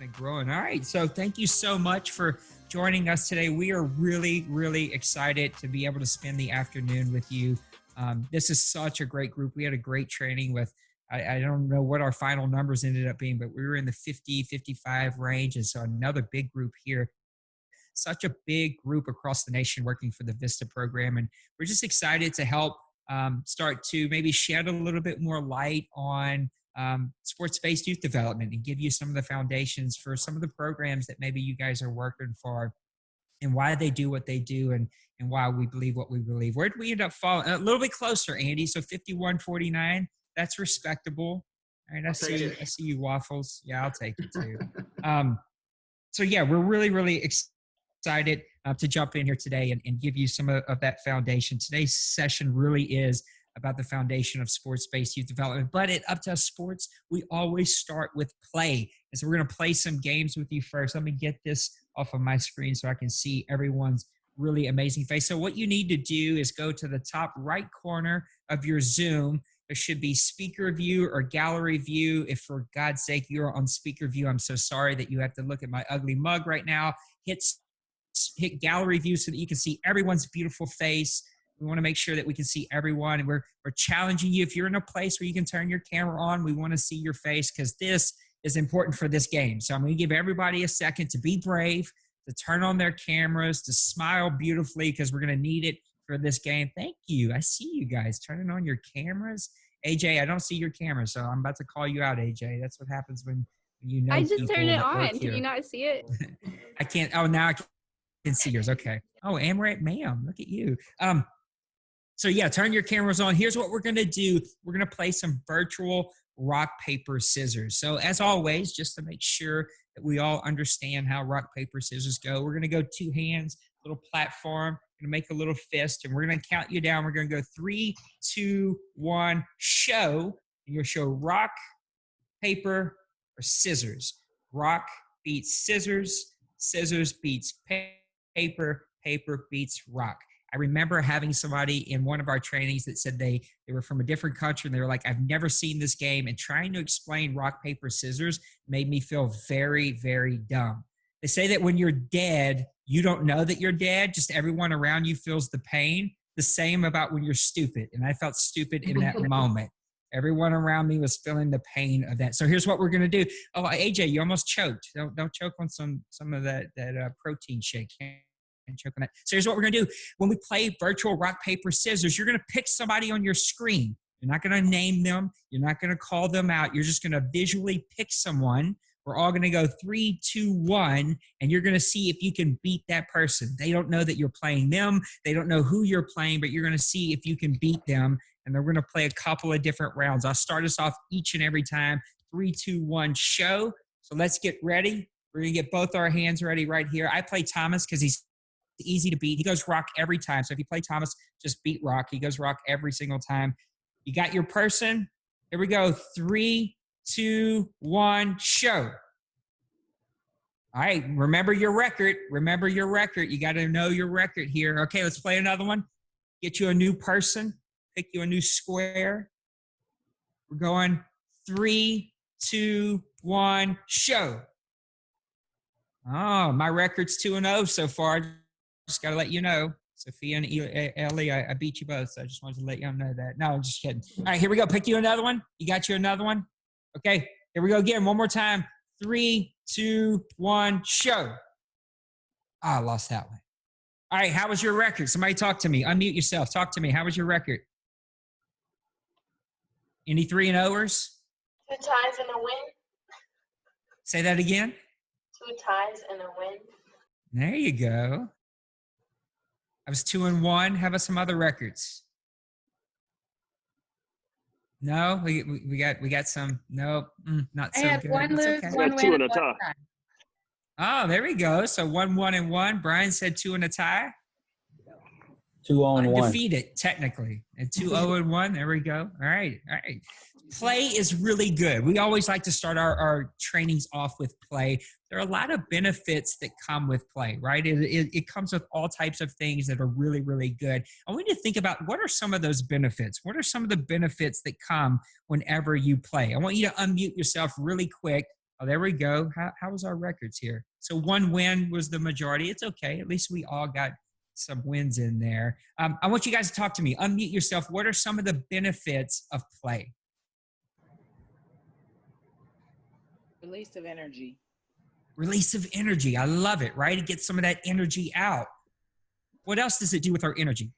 kind of growing. All right. So thank you so much for joining us today. We are really, really excited to be able to spend the afternoon with you. This is such a great group. We had a great training with, I don't know what our final numbers ended up being, but we were in the 50, 55 range. And so another big group here. Such a big group across the nation working for the VISTA program. And we're just excited to help start to maybe shed a little bit more light on sports-based youth development and give you some of the foundations for some of the programs that maybe you guys are working for and why they do what they do and why we believe what we believe. Where did we end up falling? A little bit closer, Andy. So 51-49, that's respectable. All right, I see you, Waffles. Yeah, I'll take it too. So yeah, we're really, really excited to jump in here today and give you some of that foundation. Today's session really is about the foundation of sports-based youth development. But at Up2Us Sports, we always start with play. And so we're going to play some games with you first. Let me get this off of my screen so I can see everyone's really amazing face. So what you need to do is go to the top right corner of your Zoom. There should be speaker view or gallery view. If for God's sake you're on speaker view, I'm so sorry that you have to look at my ugly mug right now. Hit gallery view so that you can see everyone's beautiful face. We want to make sure that we can see everyone, and we're challenging you. If you're in a place where you can turn your camera on, we want to see your face because this is important for this game. So I'm going to give everybody a second to be brave, to turn on their cameras, to smile beautifully because we're going to need it for this game. Thank you. I see you guys turning on your cameras. AJ, I don't see your camera, so I'm about to call you out, AJ. That's what happens when you know. I just turned it on. Can you not see it? I can't. Oh, now I can see yours. Okay. Oh, and we're at ma'am. Look at you. So yeah, turn your cameras on. Here's what we're going to do. We're going to play some virtual rock, paper, scissors. So as always, just to make sure that we all understand how rock, paper, scissors go, we're going to go two hands, little platform, going to make a little fist, and we're going to count you down. We're going to go 3, 2, 1, show. And you'll show rock, paper, or scissors. Rock beats scissors. Scissors beats paper. Paper beats rock. I remember having somebody in one of our trainings that said they were from a different country and they were like, I've never seen this game, and trying to explain rock, paper, scissors made me feel very, very dumb. They say that when you're dead, you don't know that you're dead. Just everyone around you feels the pain. The same about when you're stupid. And I felt stupid in that moment. Everyone around me was feeling the pain of that. So here's what we're going to do. Oh, AJ, you almost choked. Don't choke on some of that protein shake. And choke on that. So here's what we're going to do. When we play virtual rock, paper, scissors, you're going to pick somebody on your screen. You're not going to name them. You're not going to call them out. You're just going to visually pick someone. We're all going to go 3, 2, 1, and you're going to see if you can beat that person. They don't know that you're playing them. They don't know who you're playing, but you're going to see if you can beat them. And then we're going to play a couple of different rounds. I'll start us off each and every time. 3, 2, 1, show. So let's get ready. We're going to get both our hands ready right here. I play Thomas because he's easy to beat. He goes rock every time. So if you play Thomas, just beat rock. He goes rock every single time. You got your person. Here we go. 3, 2, 1, show. All right. Remember your record. Remember your record. You got to know your record here. Okay, let's play another one. Get you a new person. Pick you a new square. We're going 3, 2, 1, show. Oh, my record's 2-0 so far. Just got to let you know. Sophia and Ellie, I beat you both, so I just wanted to let you know that. No, I'm just kidding. All right, here we go. Pick you another one. You got you another one? Okay, here we go again. One more time. 3, 2, 1, show. I lost that one. All right, how was your record? Somebody talk to me. Unmute yourself. Talk to me. How was your record? Any 3-0ers? 2 ties and a win. Say that again. 2 ties and a win. There you go. I was 2-1. How about some other records? No, we got some. Nope, not so good. I had one lose, okay. one win, and a tie. Oh, there we go. So 1-1-1. Brian said 2 and a tie. 2-0-1. Undefeated, technically. And 2-0-1. There we go. All right. Play is really good. We always like to start our trainings off with play. There are a lot of benefits that come with play, right? It comes with all types of things that are really, really good. I want you to think about what are some of those benefits? What are some of the benefits that come whenever you play? I want you to unmute yourself really quick. Oh, there we go. How was our records here? So one win was the majority. It's okay. At least we all got some wins in there. I want you guys to talk to me. Unmute yourself. What are some of the benefits of play? Release of energy. Release of energy. I love it, right? It gets some of that energy out. What else does it do with our energy?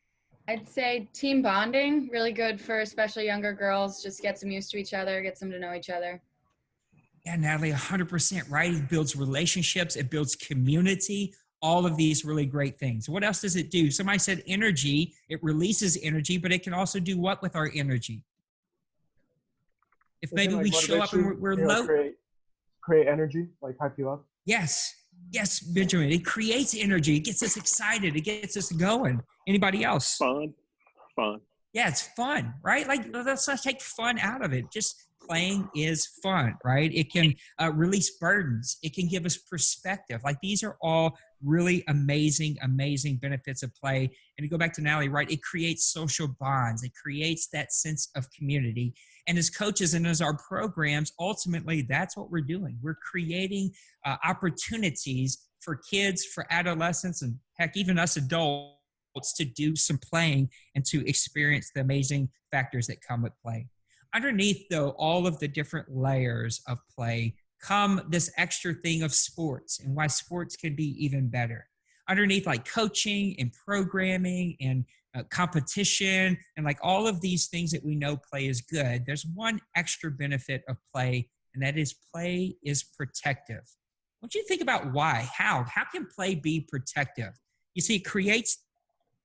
I'd say team bonding, really good for especially younger girls. Just gets them used to each other, gets them to know each other. Yeah, Natalie, 100%, right? It builds relationships. It builds community. All of these really great things. What else does it do? Somebody said energy. It releases energy, but it can also do what with our energy? If maybe we show up and we're low. Create energy, like hype you up. Yes, Benjamin. It creates energy. It gets us excited. It gets us going. Anybody else? Fun. Yeah, it's fun, right? Like, let's not take fun out of it. Just playing is fun, right? It can release burdens. It can give us perspective. Like, these are all really amazing benefits of play. And to go back to Natalie, right? It creates social bonds. It creates that sense of community. And as coaches and as our programs, ultimately, that's what we're doing. We're creating opportunities for kids, for adolescents, and heck, even us adults to do some playing and to experience the amazing factors that come with play. Underneath, though, all of the different layers of play come this extra thing of sports and why sports can be even better. Underneath, like coaching and programming and competition and like all of these things that we know play is good, there's one extra benefit of play, and that is play is protective. I want you to think about why. How can play be protective? You see, it creates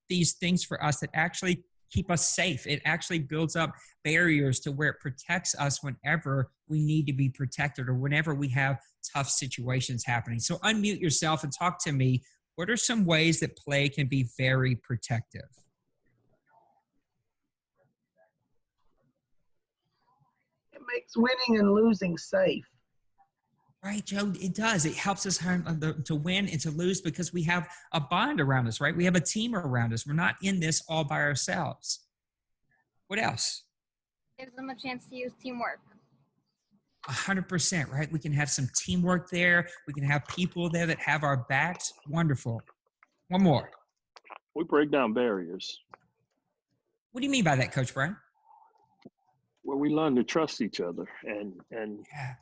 these things for us that actually keep us safe. It actually builds up barriers to where it protects us whenever we need to be protected or whenever we have tough situations happening. So unmute yourself and talk to me. What are some ways that play can be very protective? It makes winning and losing safe. Right, Joe, it does. It helps us to win and to lose because we have a bond around us, right? We have a team around us. We're not in this all by ourselves. What else? Gives them a chance to use teamwork. 100%, right? We can have some teamwork there. We can have people there that have our backs. Wonderful. One more. We break down barriers. What do you mean by that, Coach Brian? Where we learn to trust each other and Yeah.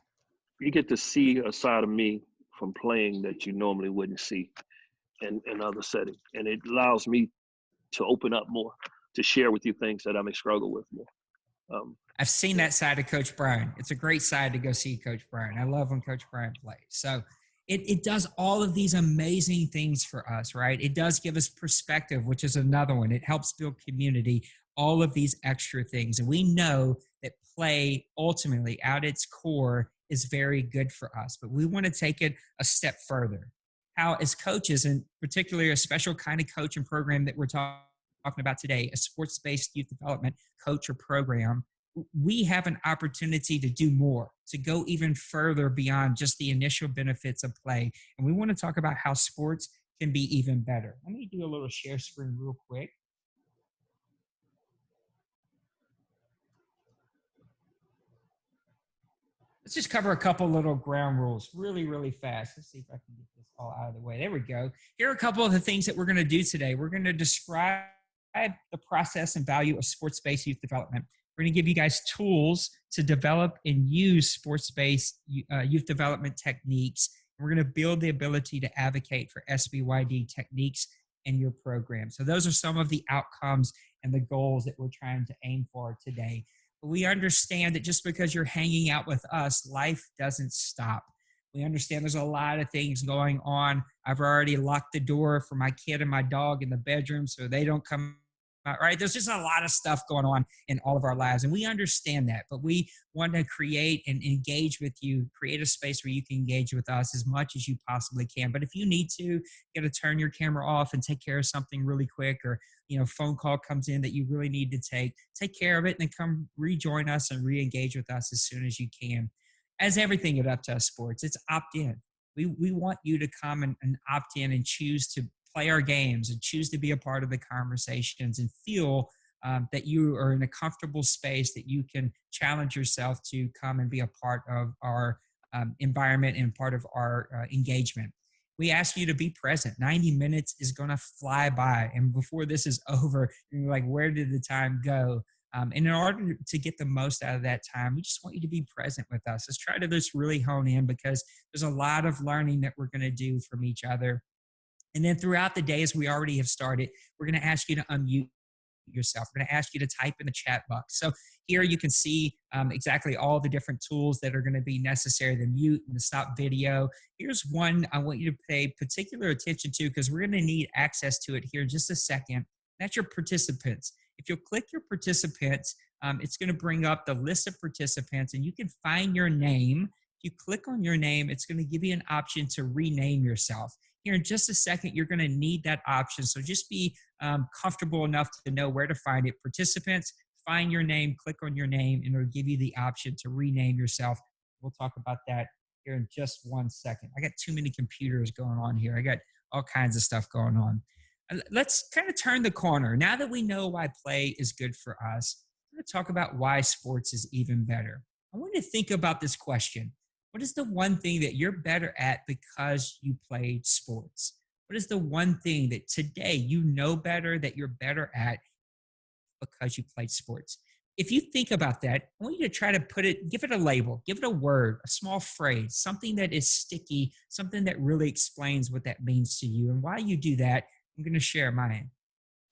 you get to see a side of me from playing that you normally wouldn't see in other settings. And it allows me to open up more, to share with you things that I may struggle with more. I've seen that side of Coach Brian. It's a great side to go see Coach Brian. I love when Coach Brian plays. So it does all of these amazing things for us, right? It does give us perspective, which is another one. It helps build community, all of these extra things. And we know that play ultimately at its core is very good for us, but we want to take it a step further. How, as coaches, and particularly a special kind of coach and program that we're talking about today, a sports-based youth development coach or program, we have an opportunity to do more, to go even further beyond just the initial benefits of play. And we want to talk about how sports can be even better. Let me do a little share screen real quick. Let's just cover a couple little ground rules really fast. Let's see if I can get this all out of the way. There we go. Here are a couple of the things that we're going to do today. We're going to describe the process and value of sports-based youth development. We're going to give you guys tools to develop and use sports-based youth development techniques. We're going to build the ability to advocate for SBYD techniques in your program. So those are some of the outcomes and the goals that we're trying to aim for today. We understand that just because you're hanging out with us, life doesn't stop. We understand there's a lot of things going on. I've already locked the door for my kid and my dog in the bedroom so they don't come out, right? There's just a lot of stuff going on in all of our lives, and we understand that, but we want to create and engage with you, create a space where you can engage with us as much as you possibly can. But if you need to, you got to turn your camera off and take care of something really quick, or phone call comes in that you really need to take care of it, and then come rejoin us and re-engage with us as soon as you can. As everything at Up2Us Sports, it's opt-in. We want you to come and opt in and choose to play our games and choose to be a part of the conversations and feel that you are in a comfortable space that you can challenge yourself to come and be a part of our environment and part of our engagement. We ask you to be present. 90 minutes is going to fly by. And before this is over, you're like, where did the time go? And in order to get the most out of that time, we just want you to be present with us. Let's try to just really hone in, because there's a lot of learning that we're going to do from each other. And then throughout the day, as we already have started, we're going to ask you to unmute yourself. We're going to ask you to type in the chat box. So here you can see exactly all the different tools that are going to be necessary, the mute and the stop video. Here's one I want you to pay particular attention to, because we're going to need access to it here in just a second. That's your participants. If you'll click your participants, it's going to bring up the list of participants, and you can find your name. If you click on your name, it's going to give you an option to rename yourself. Here in just a second, you're going to need that option. So just be comfortable enough to know where to find it. Participants, find your name, click on your name, and it'll give you the option to rename yourself. We'll talk about that here in just 1 second. I got too many computers going on here. I got all kinds of stuff going on. Let's kind of turn the corner. Now that we know why play is good for us, we're going to talk about why sports is even better. I want you to think about this question. What is the one thing that you're better at because you played sports? What is the one thing that today you know better that you're better at because you played sports? If you think about that, I want you to try to give it a label, give it a word, a small phrase, something that is sticky, something that really explains what that means to you. And while you do that, I'm going to share mine.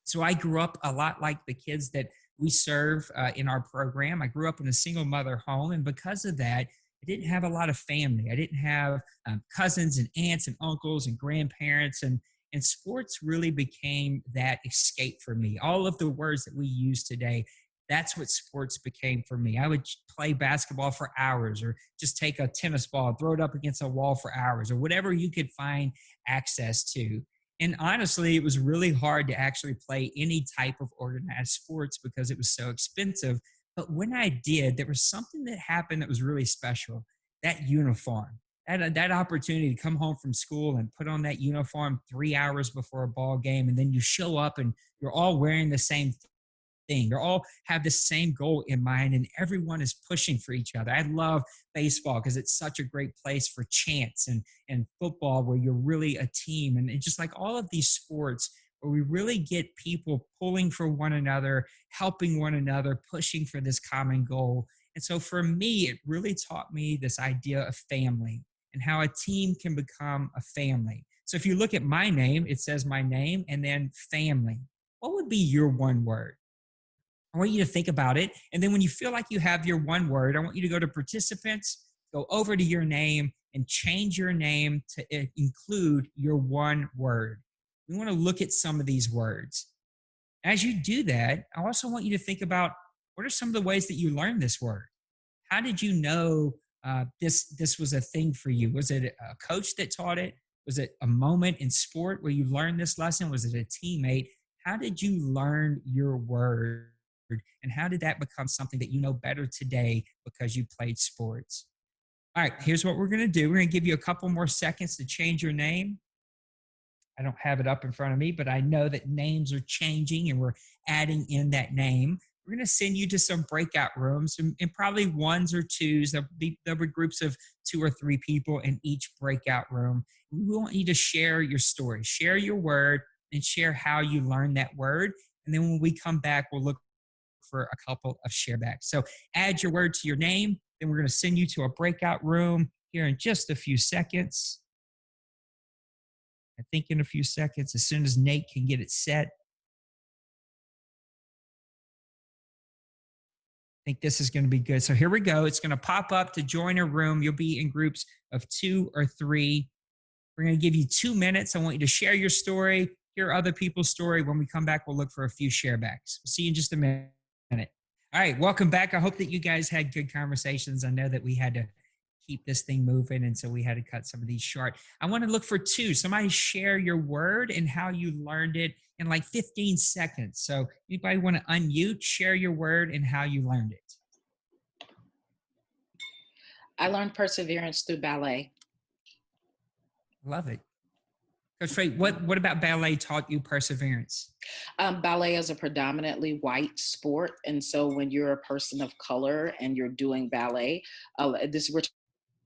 So I grew up a lot like the kids that we serve in our program. I grew up in a single mother home, and because of that, I didn't have a lot of family. I didn't have cousins and aunts and uncles and grandparents, and sports really became that escape for me. All of the words that we use today, that's what sports became for me. I would play basketball for hours, or just take a tennis ball and throw it up against a wall for hours, or whatever you could find access to. And honestly, it was really hard to actually play any type of organized sports because it was so expensive. But when I did, there was something that happened that was really special. That uniform, that opportunity to come home from school and put on that uniform 3 hours before a ball game, and then you show up and you're all wearing the same thing. You all have the same goal in mind, and everyone is pushing for each other. I love baseball because it's such a great place for chants, and football where you're really a team, and just like all of these sports where we really get people pulling for one another, helping one another, pushing for this common goal. And so for me, it really taught me this idea of family and how a team can become a family. So if you look at my name, it says my name and then family. What would be your one word? I want you to think about it. And then when you feel like you have your one word, I want you to go to participants, go over to your name, and change your name to include your one word. We want to look at some of these words. As you do that, I also want you to think about, what are some of the ways that you learned this word? How did you know this was a thing for you? Was it a coach that taught it? Was it a moment in sport where you learned this lesson? Was it a teammate? How did you learn your word? And how did that become something that you know better today because you played sports? All right, here's what we're going to do. We're going to give you a couple more seconds to change your name. I don't have it up in front of me, but I know that names are changing and we're adding in that name. We're going to send you to some breakout rooms, and probably ones or twos. There'll be groups of 2 or 3 people in each breakout room. We want you to share your story, share your word, and share how you learned that word. And then when we come back, we'll look for a couple of sharebacks. So add your word to your name. Then we're going to send you to a breakout room here in just a few seconds. I think in a few seconds, as soon as Nate can get it set. I think this is going to be good. So here we go. It's going to pop up to join a room. You'll be in groups of 2 or 3. We're going to give you 2 minutes. I want you to share your story, hear other people's story. When we come back, we'll look for a few sharebacks. We'll see you in just a minute. All right, welcome back. I hope that you guys had good conversations. I know that we had to keep this thing moving, and so we had to cut some of these short. I want to look for 2. Somebody share your word and how you learned it in like 15 seconds. So anybody want to unmute, share your word and how you learned it? I learned perseverance through ballet. Love it. Coach Faye, what about ballet taught you perseverance? Ballet is a predominantly white sport. And so when you're a person of color and you're doing ballet, we're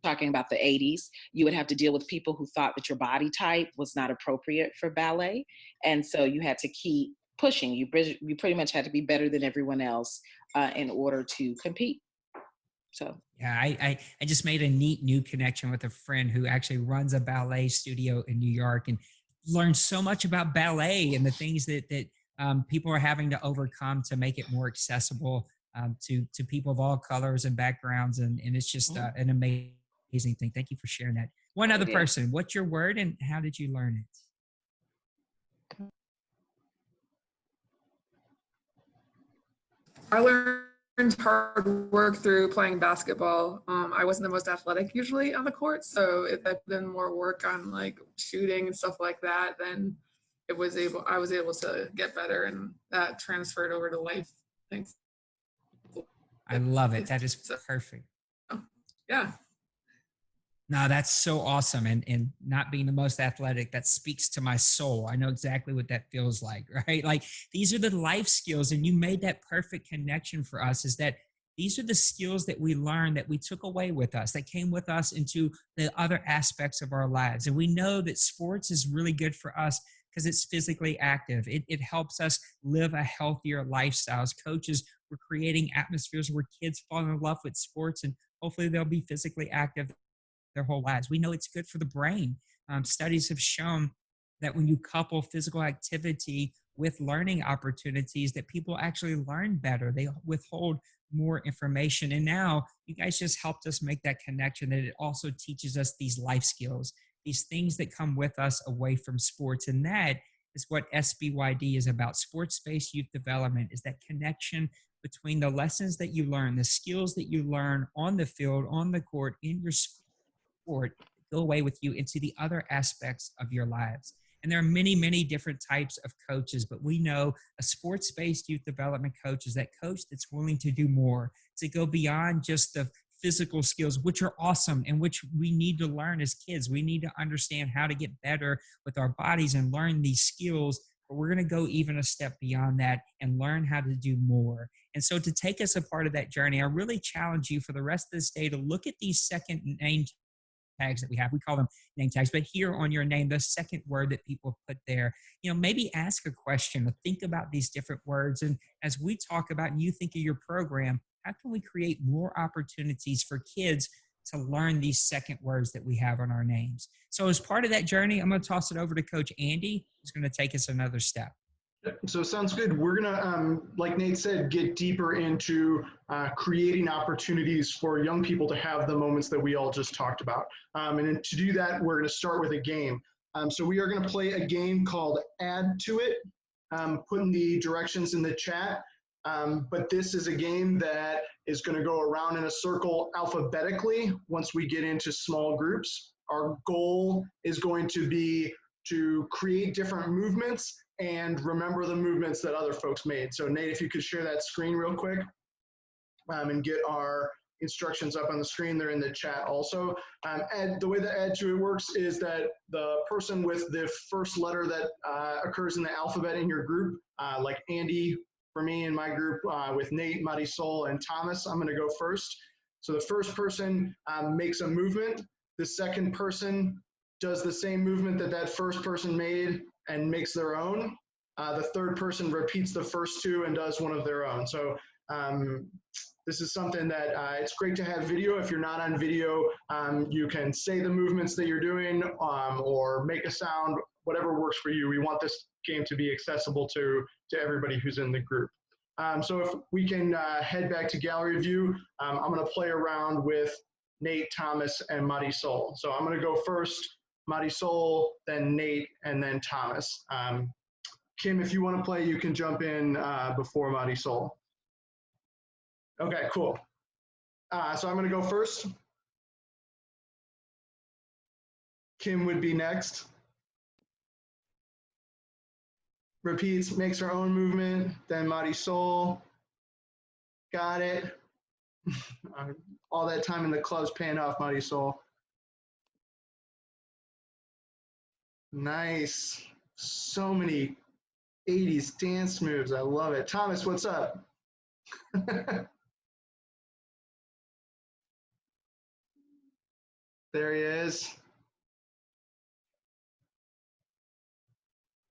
talking about the 80s, you would have to deal with people who thought that your body type was not appropriate for ballet. And so you had to keep pushing. You pretty much had to be better than everyone else in order to compete. So Yeah, I just made a neat new connection with a friend who actually runs a ballet studio in New York, and learned so much about ballet and the things that people are having to overcome to make it more accessible to people of all colors and backgrounds, and it's just an amazing thing. Thank you for sharing that. One other person, what's your word and how did you learn it? I learned hard work through playing basketball. I wasn't the most athletic usually on the court, so if I put in more work on like shooting and stuff like that, then I was able to get better, and that transferred over to life. Thanks. I love it. That is perfect. Yeah. No, that's so awesome. And not being the most athletic, that speaks to my soul. I know exactly what that feels like, right? Like these are the life skills, and you made that perfect connection for us, is that these are the skills that we learned, that we took away with us, that came with us into the other aspects of our lives. And we know that sports is really good for us because it's physically active. It helps us live a healthier lifestyle. As coaches, we're creating atmospheres where kids fall in love with sports, and hopefully they'll be physically active their whole lives. We know it's good for the brain. Studies have shown that when you couple physical activity with learning opportunities, that people actually learn better. They withhold more information. And now you guys just helped us make that connection, that it also teaches us these life skills, these things that come with us away from sports. And that is what SBYD is about. Sports-based youth development is that connection between the lessons that you learn, the skills that you learn on the field, on the court, in your sport, go away with you into the other aspects of your lives. And there are many, many different types of coaches, but we know a sports-based youth development coach is that coach that's willing to do more, to go beyond just the physical skills, which are awesome and which we need to learn as kids. We need to understand how to get better with our bodies and learn these skills, but we're going to go even a step beyond that and learn how to do more. And so to take us a part of that journey, I really challenge you for the rest of this day to look at these second name tags that we have. We call them name tags, but here on your name, the second word that people put there, maybe ask a question or think about these different words. And as we talk about and you think of your program, how can we create more opportunities for kids to learn these second words that we have on our names? So as part of that journey, I'm going to toss it over to Coach Andy, who's going to take us another step. So sounds good. We're going to, like Nate said, get deeper into creating opportunities for young people to have the moments that we all just talked about. And to do that, we're going to start with a game. So we are going to play a game called Add to It, putting the directions in the chat. But this is a game that is going to go around in a circle alphabetically once we get into small groups. Our goal is going to be to create different movements and remember the movements that other folks made. So Nate, if you could share that screen real quick and get our instructions up on the screen. They're in the chat also. And the way that Add to It works is that the person with the first letter that occurs in the alphabet in your group, like Andy for me in my group with Nate, Marisol, and Thomas, I'm gonna go first. So the first person makes a movement. The second person does the same movement that that first person made and makes their own. The third person repeats the first two and does one of their own. So this is something that it's great to have video. If you're not on video, you can say the movements that you're doing or make a sound, whatever works for you. We want this game to be accessible to everybody who's in the group. So if we can head back to gallery view, I'm gonna play around with Nate, Thomas, and Marisol. So I'm gonna go first, Marisol, then Nate, and then Thomas. Kim, if you wanna play, you can jump in before Marisol. Okay, cool. So I'm gonna go first. Kim would be next. Repeats, makes her own movement, then Marisol. Got it. All that time in the club's paying off, Marisol. Nice. So many 80s dance moves. I love it. Thomas, what's up? There he is.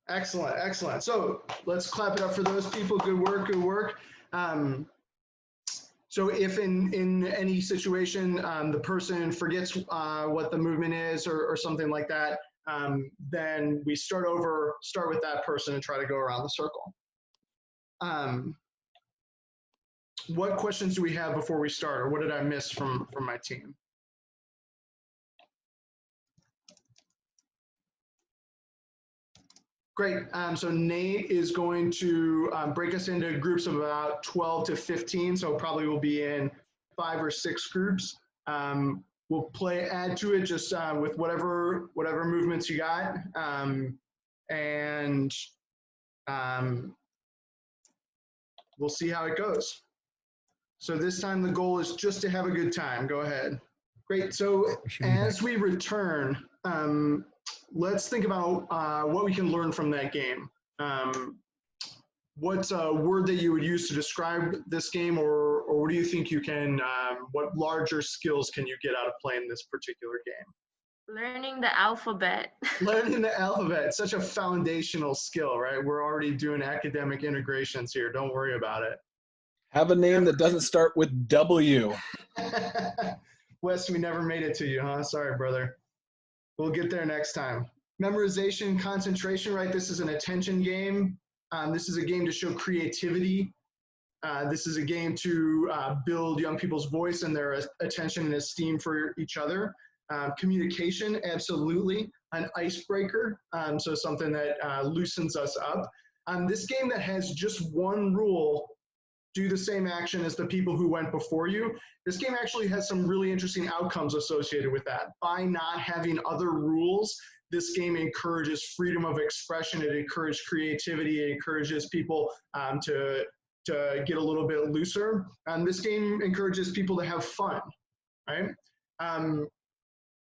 Excellent, excellent. So let's clap it up for those people. Good work, good work. So if in any situation the person forgets what the movement is or something like that, then we start with that person and try to go around the circle. What questions do we have before we start, or what did I miss from my team? Great. So Nate is going to break us into groups of about 12 to 15. So probably we'll be in 5 or 6 groups. We'll add to it just with whatever movements you got. And we'll see how it goes. So this time the goal is just to have a good time. Go ahead. Great. So as we return, let's think about what we can learn from that game. What's a word that you would use to describe this game, or what do you think you can, what larger skills can you get out of playing this particular game? Learning the alphabet. Learning the alphabet, such a foundational skill, right? We're already doing academic integrations here. Don't worry about it. Have a name that doesn't start with W. Wes, we never made it to you, huh? Sorry, brother. We'll get there next time. Memorization, concentration, right? This is an attention game. This is a game to show creativity. This is a game to build young people's voice and their attention and esteem for each other. Communication, absolutely. An icebreaker, so something that loosens us up. This game that has just one rule: do the same action as the people who went before you. This game actually has some really interesting outcomes associated with that. By not having other rules, this game encourages freedom of expression. It encourages creativity. It encourages people to get a little bit looser. This game encourages people to have fun, right?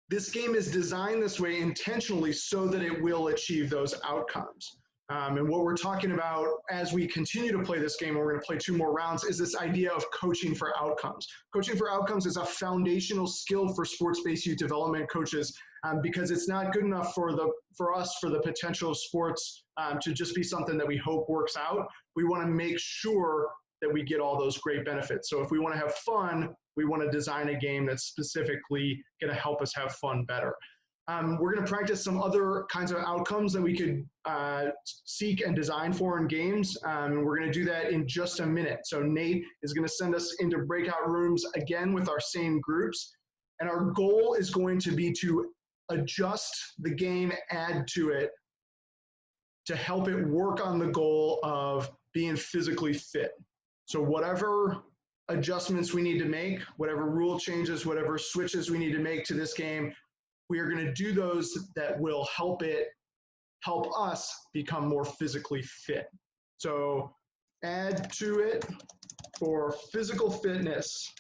This game is designed this way intentionally so that it will achieve those outcomes. And what we're talking about as we continue to play this game, and we're going to play 2 more rounds, is this idea of coaching for outcomes. Coaching for outcomes is a foundational skill for sports-based youth development coaches, because it's not good enough for the potential of sports to just be something that we hope works out. We want to make sure that we get all those great benefits. So if we want to have fun, we want to design a game that's specifically going to help us have fun better. We're going to practice some other kinds of outcomes that we could seek and design for in games. We're going to do that in just a minute. So Nate is going to send us into breakout rooms again with our same groups. And our goal is going to be to adjust the game, add to it, to help it work on the goal of being physically fit. So whatever adjustments we need to make, whatever rule changes, whatever switches we need to make to this game, we are going to do those that will help us become more physically fit. So add to it for physical fitness.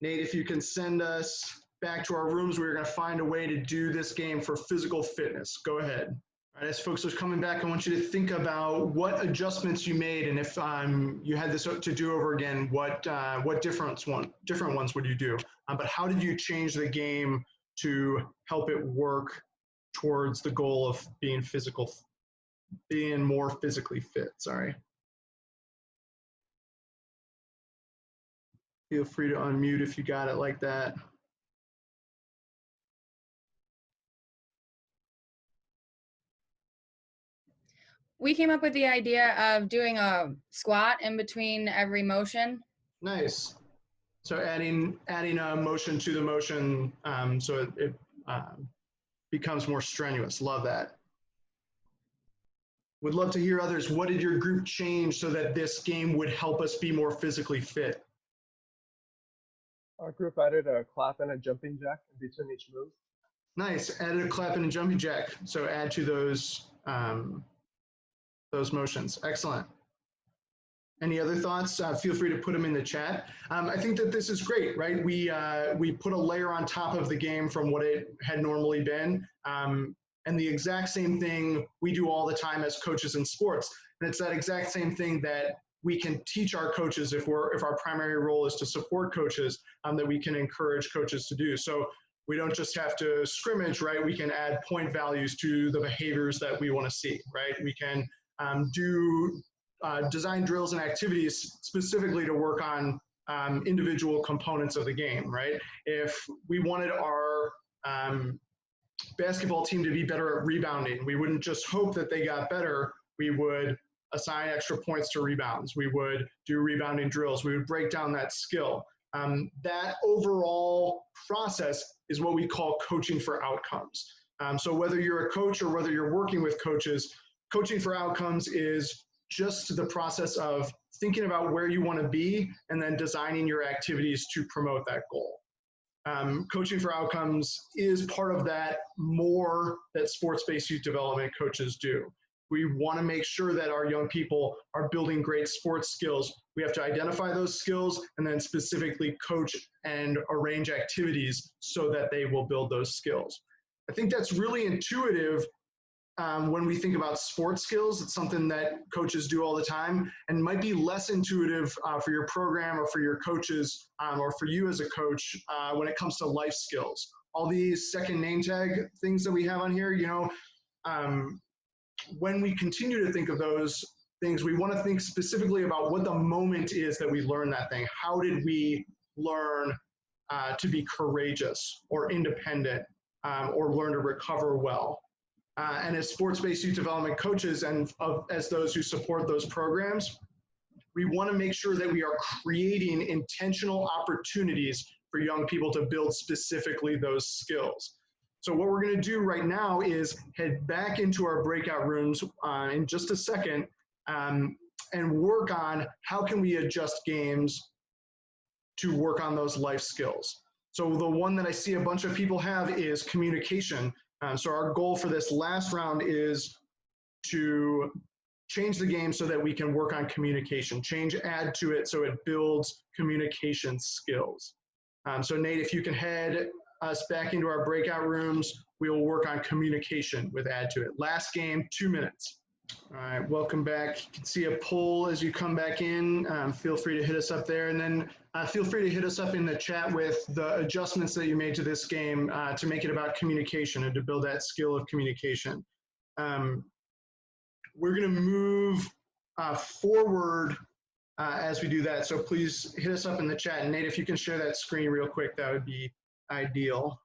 Nate, if you can send us back to our rooms, we're going to find a way to do this game for physical fitness. Go ahead. All right, as folks are coming back, I want you to think about what adjustments you made, and if you had this to do over again, what different ones would you do? But how did you change the game to help it work towards the goal of being more physically fit? Sorry. Feel free to unmute if you got it like that. We came up with the idea of doing a squat in between every motion. Nice. So adding a motion to the motion, so it becomes more strenuous. Love that. Would love to hear others. What did your group change so that this game would help us be more physically fit? Our group added a clap and a jumping jack in between each move. Nice. Added a clap and a jumping jack. So add to those motions. Excellent. Any other thoughts? Feel free to put them in the chat. I think that this is great, right? We put a layer on top of the game from what it had normally been. And the exact same thing we do all the time as coaches in sports. And it's that exact same thing that we can teach our coaches if our primary role is to support coaches, that we can encourage coaches to do. So We don't just have to scrimmage, right? We can add point values to the behaviors that we want to see, right? We can do design drills and activities specifically to work on individual components of the game, right? If we wanted our basketball team to be better at rebounding, we wouldn't just hope that they got better. We would assign extra points to rebounds. We would do rebounding drills. We would break down that skill. That overall process is what we call coaching for outcomes. So whether you're a coach or whether you're working with coaches, coaching for outcomes is just the process of thinking about where you want to be and then designing your activities to promote that goal. Coaching for outcomes is part of that more that sports-based youth development coaches do. We want to make sure that our young people are building great sports skills. We have to identify those skills and then specifically coach and arrange activities so that they will build those skills. I think that's really intuitive when we think about sports skills. It's something that coaches do all the time and might be less intuitive for your program or for your coaches or for you as a coach when it comes to life skills. All these second name tag things that we have on here, you know, when we continue to think of those things, we want to think specifically about what the moment is that we learn that thing. How did we learn to be courageous or independent or learn to recover well? And as sports-based youth development coaches and as those who support those programs, we want to make sure that we are creating intentional opportunities for young people to build specifically those skills. So what we're going to do right now is head back into our breakout rooms in just a second and work on how can we adjust games to work on those life skills. So the one that I see a bunch of people have is communication. So our goal for this last round is to change the game so that we can work on communication, add to it so it builds communication skills. So Nate, if you can head us back into our breakout rooms, we will work on communication with add to it. Last game, 2 minutes. All right, welcome back. You can see a poll as you come back in. Feel free to hit us up there, and then feel free to hit us up in the chat with the adjustments that you made to this game to make it about communication and to build that skill of communication. We're going to move forward as we do that, so please hit us up in the chat. And Nate, if you can share that screen real quick, that would be ideal.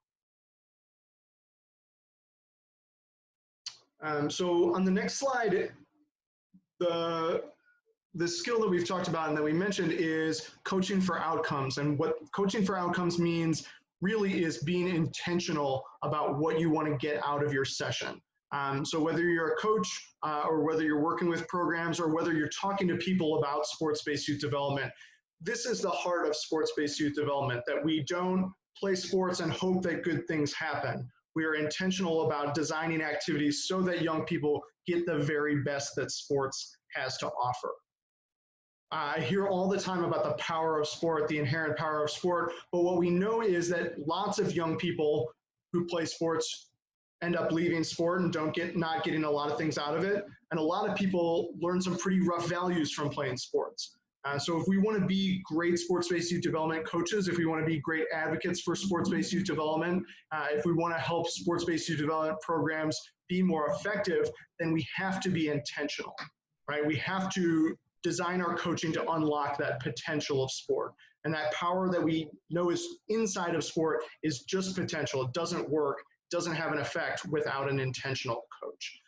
So on the next slide, the skill that we've talked about and that we mentioned is coaching for outcomes. And what coaching for outcomes means really is being intentional about what you want to get out of your session. So whether you're a coach or whether you're working with programs or whether you're talking to people about sports-based youth development, this is the heart of sports-based youth development, that we don't play sports and hope that good things happen. We are intentional about designing activities so that young people get the very best that sports has to offer. I hear all the time about the power of sport, the inherent power of sport, but what we know is that lots of young people who play sports end up leaving sport and not getting a lot of things out of it. And a lot of people learn some pretty rough values from playing sports. So if we want to be great sports-based youth development coaches, if we want to be great advocates for sports-based youth development, if we want to help sports-based youth development programs be more effective, then we have to be intentional, right? We have to design our coaching to unlock that potential of sport. And that power that we know is inside of sport is just potential. It doesn't work, doesn't have an effect without an intentional coach.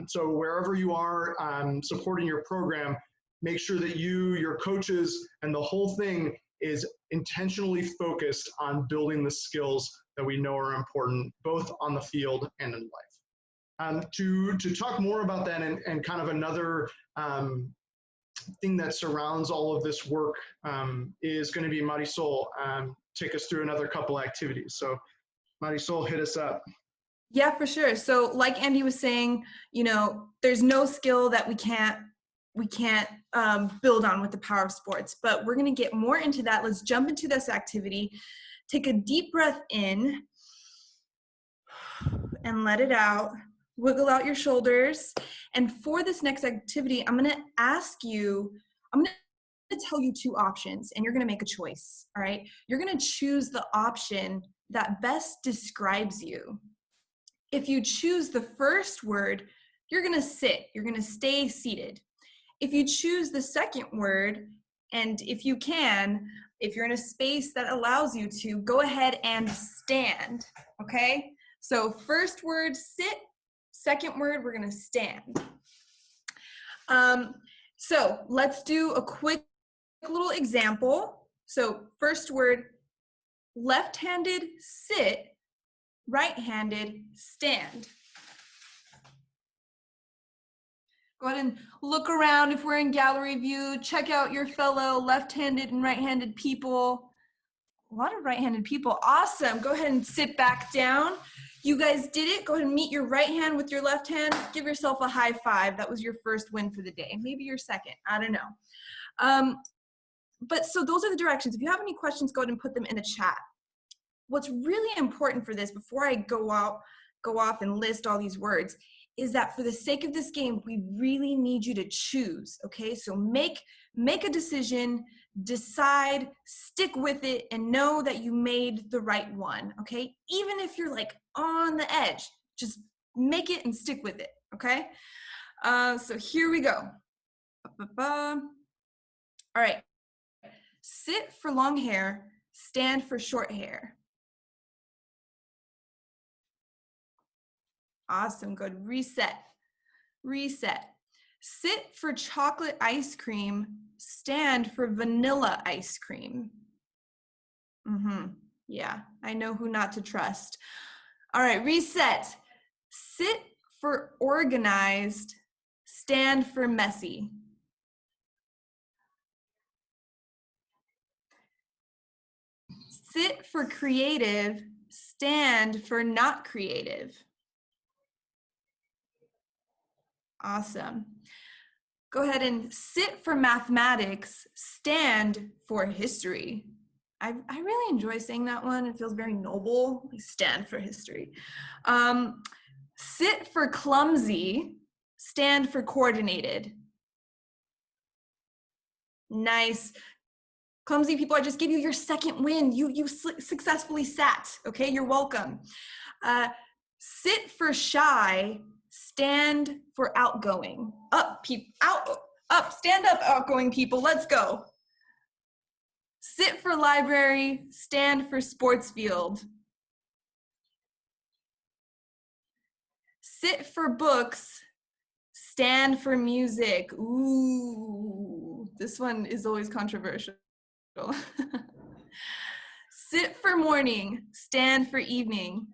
So wherever you are supporting your program, make sure that you, your coaches, and the whole thing is intentionally focused on building the skills that we know are important, both on the field and in life. To talk more about that and kind of another thing that surrounds all of this work is going to be Marisol take us through another couple activities. So Marisol, hit us up. Yeah, for sure. So like Andy was saying, you know, there's no skill that we can't build on with the power of sports, but we're going to get more into that. Let's jump into this activity. Take a deep breath in and let it out. Wiggle out your shoulders. And for this next activity, I'm going to tell you two options and you're going to make a choice. All right. You're going to choose the option that best describes you. If you choose the first word, you're going to sit. You're going to stay seated. If you choose the second word, and if you can, if you're in a space that allows you to, go ahead and stand, okay? So first word, sit. Second word, we're going to stand. So let's do a quick little example. So first word, left-handed, sit. Right-handed, stand. Go ahead and look around if we're in gallery view. Check out your fellow left-handed and right-handed people. A lot of right-handed people. Awesome. Go ahead and sit back down. You guys did it. Go ahead and meet your right hand with your left hand. Give yourself a high five. That was your first win for the day. Maybe your second. I don't know. But so those are the directions. If you have any questions, go ahead and put them in the chat. What's really important for this, before I go off and list all these words, is that for the sake of this game, we really need you to choose, okay? So make a decision, decide, stick with it, and know that you made the right one, okay? Even if you're like on the edge, just make it and stick with it, okay? So here we go. All right, sit for long hair, stand for short hair. Awesome, good. Reset. Sit for chocolate ice cream, stand for vanilla ice cream. Yeah, I know who not to trust. All right, reset. Sit for organized, stand for messy. Sit for creative, stand for not creative. Awesome. Go ahead and sit for mathematics, stand for history. I really enjoy saying that one. It feels very noble. Stand for history. Sit for clumsy, stand for coordinated. Nice. Clumsy people, I just gave you your second win. You successfully sat, okay? You're welcome. Sit for shy, stand for outgoing. Stand up, outgoing people, let's go. Sit for library, stand for sports field. Sit for books, stand for music. Ooh, this one is always controversial. Sit for morning, stand for evening.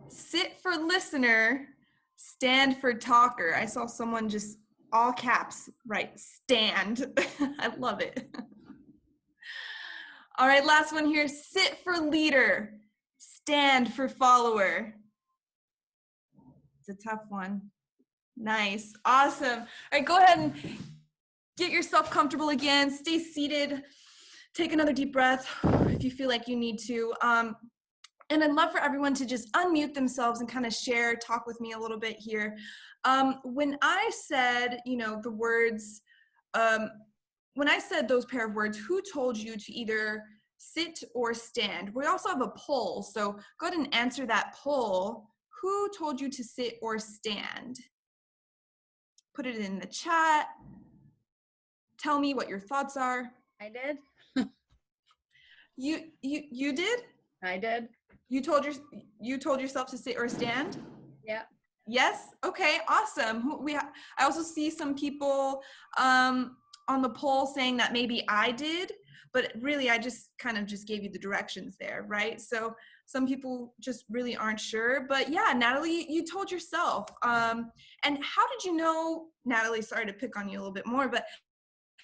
Sit for listener, stand for talker. I saw someone just all caps, right? Stand. I love it. All right, last one here. Sit for leader, stand for follower. It's a tough one. Nice, awesome. All right, go ahead and get yourself comfortable again. Stay seated. Take another deep breath if you feel like you need to. And I'd love for everyone to just unmute themselves and kind of share, talk with me a little bit here. When I said, the words, when I said those pair of words, who told you to either sit or stand? We also have a poll, so go ahead and answer that poll. Who told you to sit or stand? Put it in the chat. Tell me what your thoughts are. I did. You did? I did. You told yourself to sit or stand? Yeah. Yes? Okay, awesome. I also see some people on the poll saying that maybe I did, but really I just kind of just gave you the directions there, right? So some people just really aren't sure, but yeah, Natalie, you told yourself. And how did you know, Natalie, sorry to pick on you a little bit more, but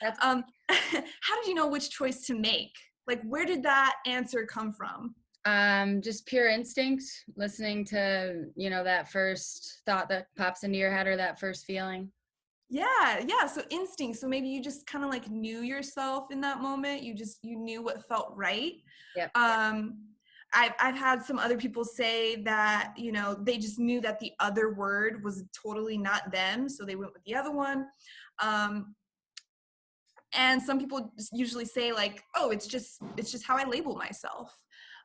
how did you know which choice to make? Like, where did that answer come from? Just pure instinct, listening to, that first thought that pops into your head or that first feeling. Yeah. So instinct. So maybe you just kind of like knew yourself in that moment. You knew what felt right. Yep. I've had some other people say that, they just knew that the other word was totally not them. So they went with the other one. And some people usually say like, oh, it's just how I label myself.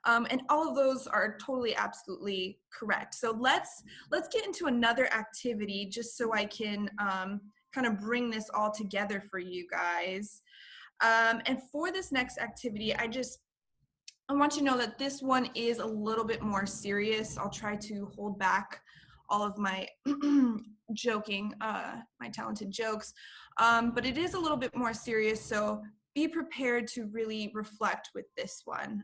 And all of those are totally, absolutely correct. So let's get into another activity just so I can kind of bring this all together for you guys. And for this next activity, I want you to know that this one is a little bit more serious. I'll try to hold back all of my joking, my talented jokes, but it is a little bit more serious, so be prepared to really reflect with this one.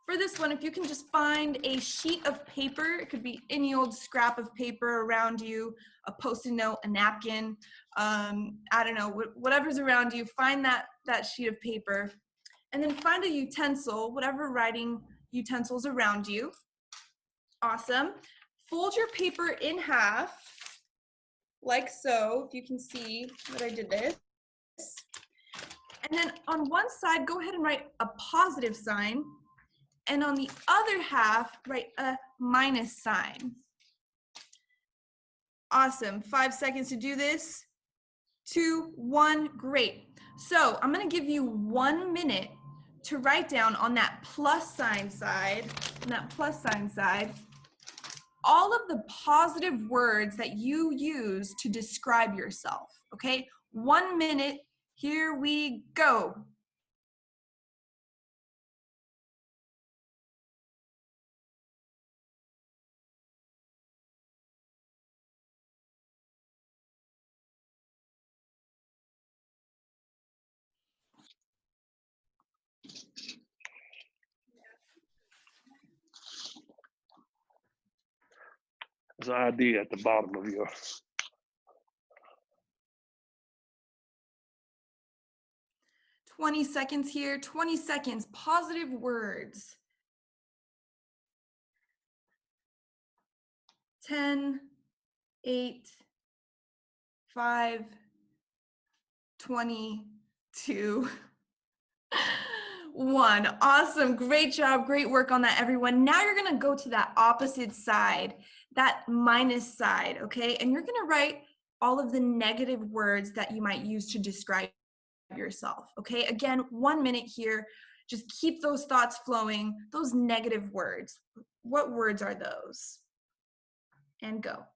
For this one, if you can just find a sheet of paper, it could be any old scrap of paper around you, a Post-it note, a napkin, I don't know, whatever's around you, find that sheet of paper, and then find a utensil, whatever writing utensils around you. Awesome. Fold your paper in half, like so, if you can see that I did this. And then on one side, go ahead and write a positive sign. And on the other half, write a minus sign. Awesome. 5 seconds to do this. 2, 1, great. So I'm going to give you 1 minute to write down on that plus sign side, all of the positive words that you use to describe yourself. Okay? 1 minute. Here we go. There's an ID at the bottom of your. 20 seconds here, 20 seconds, positive words. 10, 8, 5, 20, 2, 1. Awesome, great job, great work on that, everyone. Now you're gonna go to that opposite side, that minus side, okay? And you're gonna write all of the negative words that you might use to describe yourself, okay? Again, 1 minute here. Just keep those thoughts flowing, those negative words. What words are those? And go.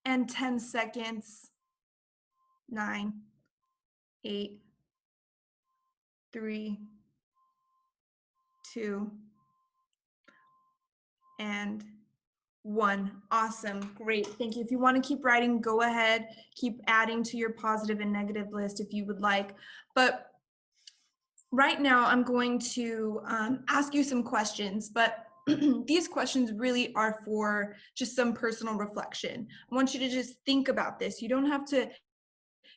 And 10 seconds. 9, 8, 3, 2, and 1. Awesome, great, thank you. If you want to keep writing, go ahead, keep adding to your positive and negative list if you would like. But right now I'm going to ask you some questions, but these questions really are for just some personal reflection. I want you to just think about this. You don't have to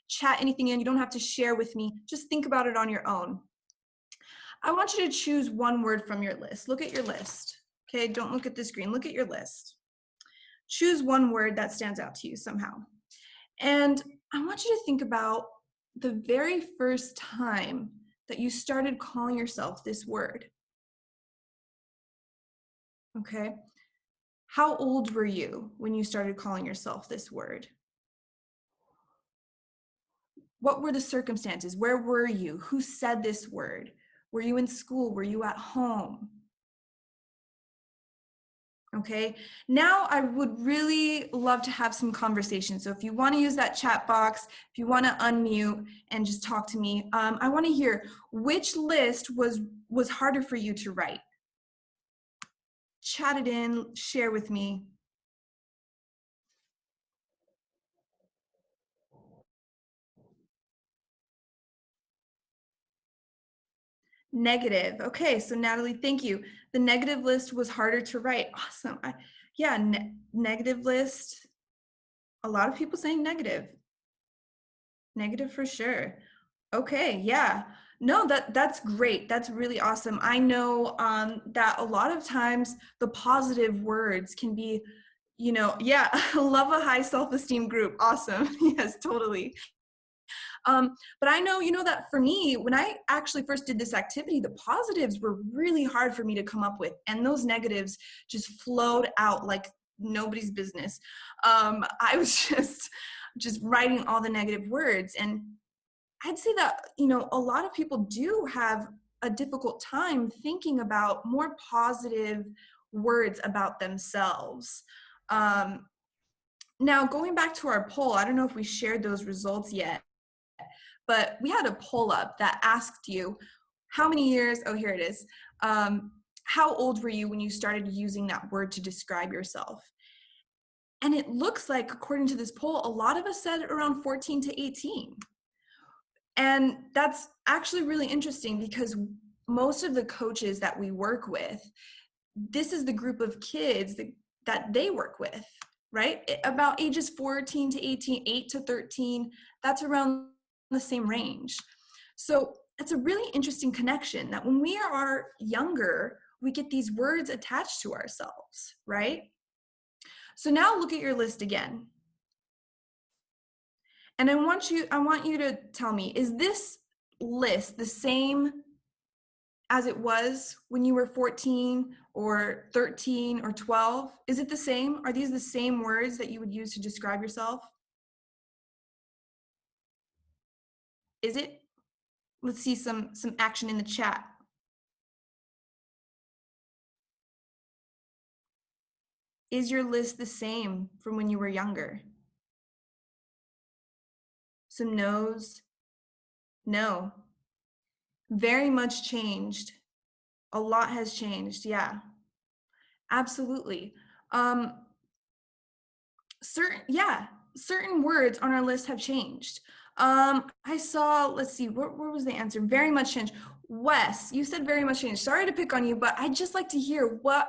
chat anything in, you don't have to share with me, just think about it on your own. I want you to choose one word from your list. Look at your list, okay? Don't look at the screen, look at your list. Choose one word that stands out to you somehow. And I want you to think about the very first time that you started calling yourself this word. Okay? How old were you when you started calling yourself this word? What were the circumstances? Where were you? Who said this word? Were you in school? Were you at home? Okay, now I would really love to have some conversation. So if you want to use that chat box, if you want to unmute and just talk to me, I want to hear which list was harder for you to write. Chat it in, share with me. Negative. Okay, so Natalie, thank you. The negative list was harder to write. Awesome. Yeah, negative list. A lot of people saying negative. Negative for sure. Okay, yeah. No, that's great. That's really awesome. I know that a lot of times the positive words can be Yeah, love a high self-esteem group. Awesome. Yes, totally. But I know, that for me, when I actually first did this activity, the positives were really hard for me to come up with. And those negatives just flowed out like nobody's business. I was just writing all the negative words. And I'd say that, a lot of people do have a difficult time thinking about more positive words about themselves. Now, going back to our poll, I don't know if we shared those results yet, but we had a poll up that asked you how many years, oh, here it is. How old were you when you started using that word to describe yourself? And it looks like, according to this poll, a lot of us said around 14 to 18. And that's actually really interesting because most of the coaches that we work with, this is the group of kids that they work with, right? About ages 14 to 18, 8 to 13, that's around the same range. So it's a really interesting connection that when we are younger, we get these words attached to ourselves, right? So now look at your list again. And I want you to tell me, is this list the same as it was when you were 14 or 13 or 12? Is it the same? Are these the same words that you would use to describe yourself? Is it? Let's see some action in the chat. Is your list the same from when you were younger? Some no's. No. Very much changed. A lot has changed. Yeah. Absolutely. Certain words on our list have changed. I saw, let's see, where was the answer? Very much changed. Wes, you said very much changed. Sorry to pick on you, but I'd just like to hear what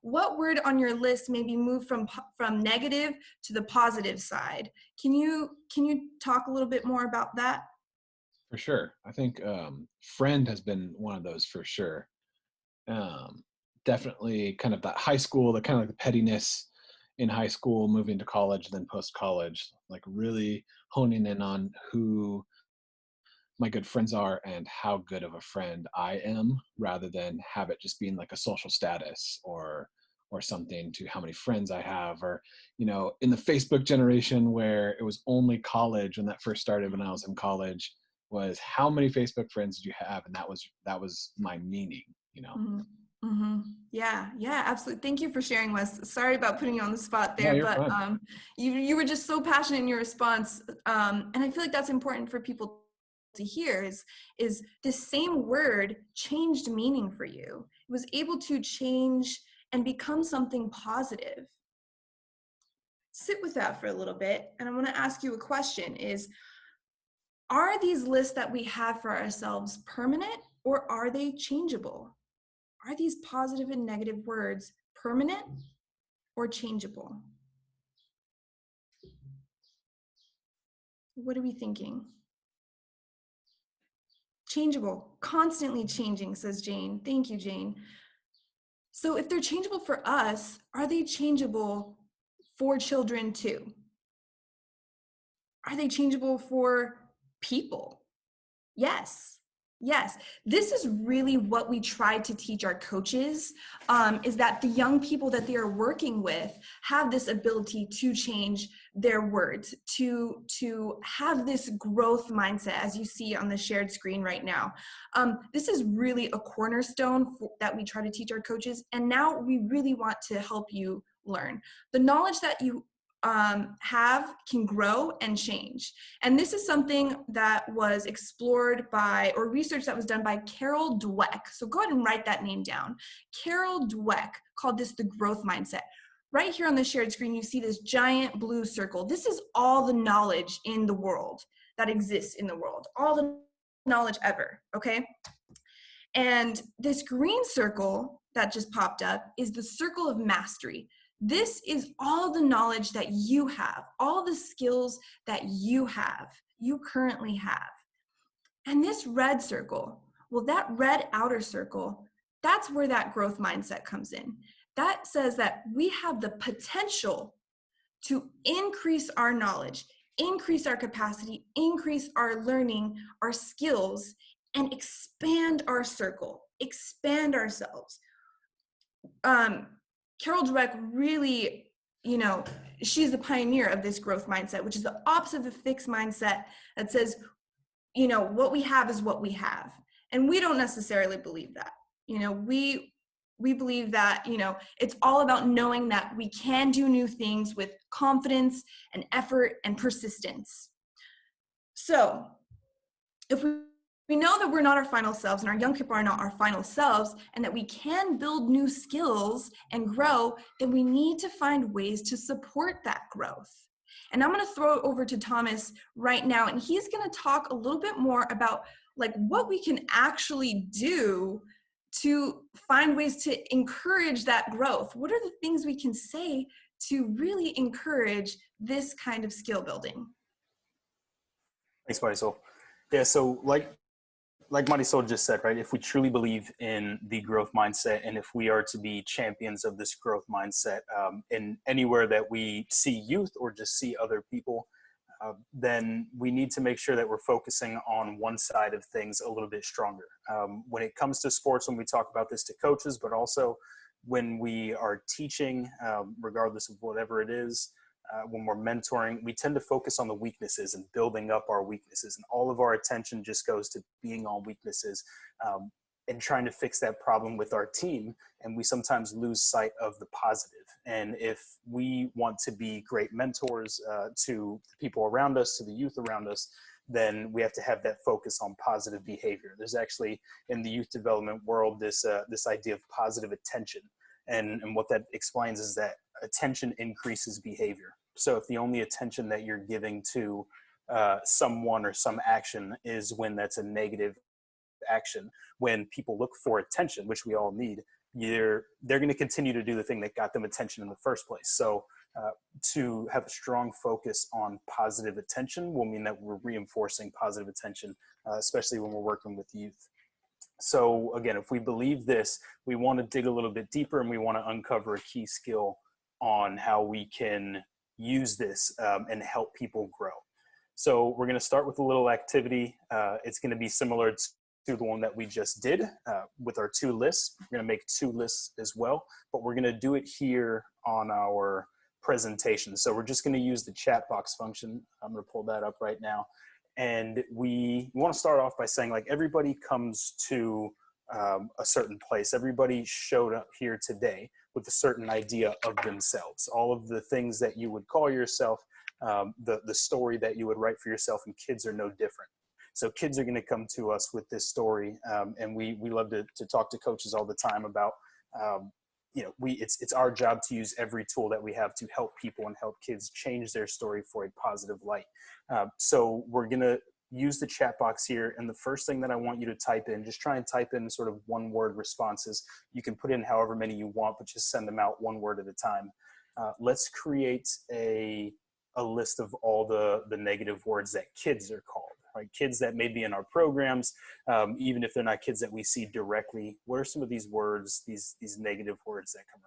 word on your list maybe moved from negative to the positive side. Can you talk a little bit more about that? For sure. I think friend has been one of those for sure. Definitely kind of that high school, the kind of like the pettiness in high school, moving to college, then post-college, like really honing in on who my good friends are and how good of a friend I am, rather than have it just being like a social status or something to how many friends I have, or, in the Facebook generation where it was only college when that first started, when I was in college, was how many Facebook friends did you have? And that was my meaning, Mm-hmm. Mm-hmm. Yeah, absolutely. Thank you for sharing, Wes. Sorry about putting you on the spot there, but you were just so passionate in your response. And I feel like that's important for people to hear is this same word changed meaning for you. It was able to change and become something positive. Sit with that for a little bit. And I want to ask you a question are these lists that we have for ourselves permanent, or are they changeable? Are these positive and negative words permanent or changeable? What are we thinking? Changeable, constantly changing, says Jane. Thank you, Jane. So if they're changeable for us, are they changeable for children too? Are they changeable for people? Yes. This is really what we try to teach our coaches, is that the young people that they are working with have this ability to change their words, to have this growth mindset, as you see on the shared screen right now. This is really a cornerstone that we try to teach our coaches, and now we really want to help you learn. The knowledge that you have can grow and change. And this is something that was explored by, or research that was done by Carol Dweck. So go ahead and write that name down. Carol Dweck called this the growth mindset. Right here on the shared screen, you see this giant blue circle. This is all the knowledge in the world that exists in the world, all the knowledge ever, okay? And this green circle that just popped up is the circle of mastery. This is all the knowledge that you have, all the skills that you currently have. And this red circle, well, that red outer circle, that's where that growth mindset comes in. that says that we have the potential to increase our knowledge, increase our capacity, increase our learning, our skills, and expand our circle, expand ourselves. Carol Dweck really, she's the pioneer of this growth mindset, which is the opposite of the fixed mindset that says, what we have is what we have. And we don't necessarily believe that. We believe that, it's all about knowing that we can do new things with confidence and effort and persistence. So if we know that we're not our final selves and our young people are not our final selves and that we can build new skills and grow, then we need to find ways to support that growth. And I'm going to throw it over to Thomas right now, and he's going to talk a little bit more about like what we can actually do to find ways to encourage that growth. What are the things we can say to really encourage this kind of skill building? Thanks, Marisol. Yeah, so like Marisol just said, right, if we truly believe in the growth mindset and if we are to be champions of this growth mindset in anywhere that we see youth or just see other people, then we need to make sure that we're focusing on one side of things a little bit stronger. When it comes to sports, when we talk about this to coaches, but also when we are teaching, regardless of whatever it is, when we're mentoring, we tend to focus on the weaknesses and building up our weaknesses. And all of our attention just goes to being on weaknesses and trying to fix that problem with our team. And we sometimes lose sight of the positive. And if we want to be great mentors to the people around us, to the youth around us, then we have to have that focus on positive behavior. There's actually in the youth development world this idea of positive attention. And what that explains is that attention increases behavior. So if the only attention that you're giving to someone or some action is when that's a negative action, when people look for attention, which we all need, they're going to continue to do the thing that got them attention in the first place. So to have a strong focus on positive attention will mean that we're reinforcing positive attention, especially when we're working with youth. So again, if we believe this, we want to dig a little bit deeper and we want to uncover a key skill on how we can use this and help people grow. So we're going to start with a little activity. It's going to be similar to the one that we just did with our 2 lists. We're going to make 2 lists as well, but we're going to do it here on our presentation. So we're just going to use the chat box function. I'm going to pull that up right now. And we want to start off by saying, like, everybody comes to a certain place. Everybody showed up here today with a certain idea of themselves. All of the things that you would call yourself, the story that you would write for yourself, and kids are no different. So kids are going to come to us with this story, and we love to talk to coaches all the time about, it's our job to use every tool that we have to help people and help kids change their story for a positive light. So we're going to use the chat box here. And the first thing that I want you to type in, just try and type in sort of 1-word responses. You can put in however many you want, but just send them out 1 word at a time. Let's create a list of all the negative words that kids are called, right? Kids that may be in our programs, even if they're not kids that we see directly. What are some of these words, these negative words that come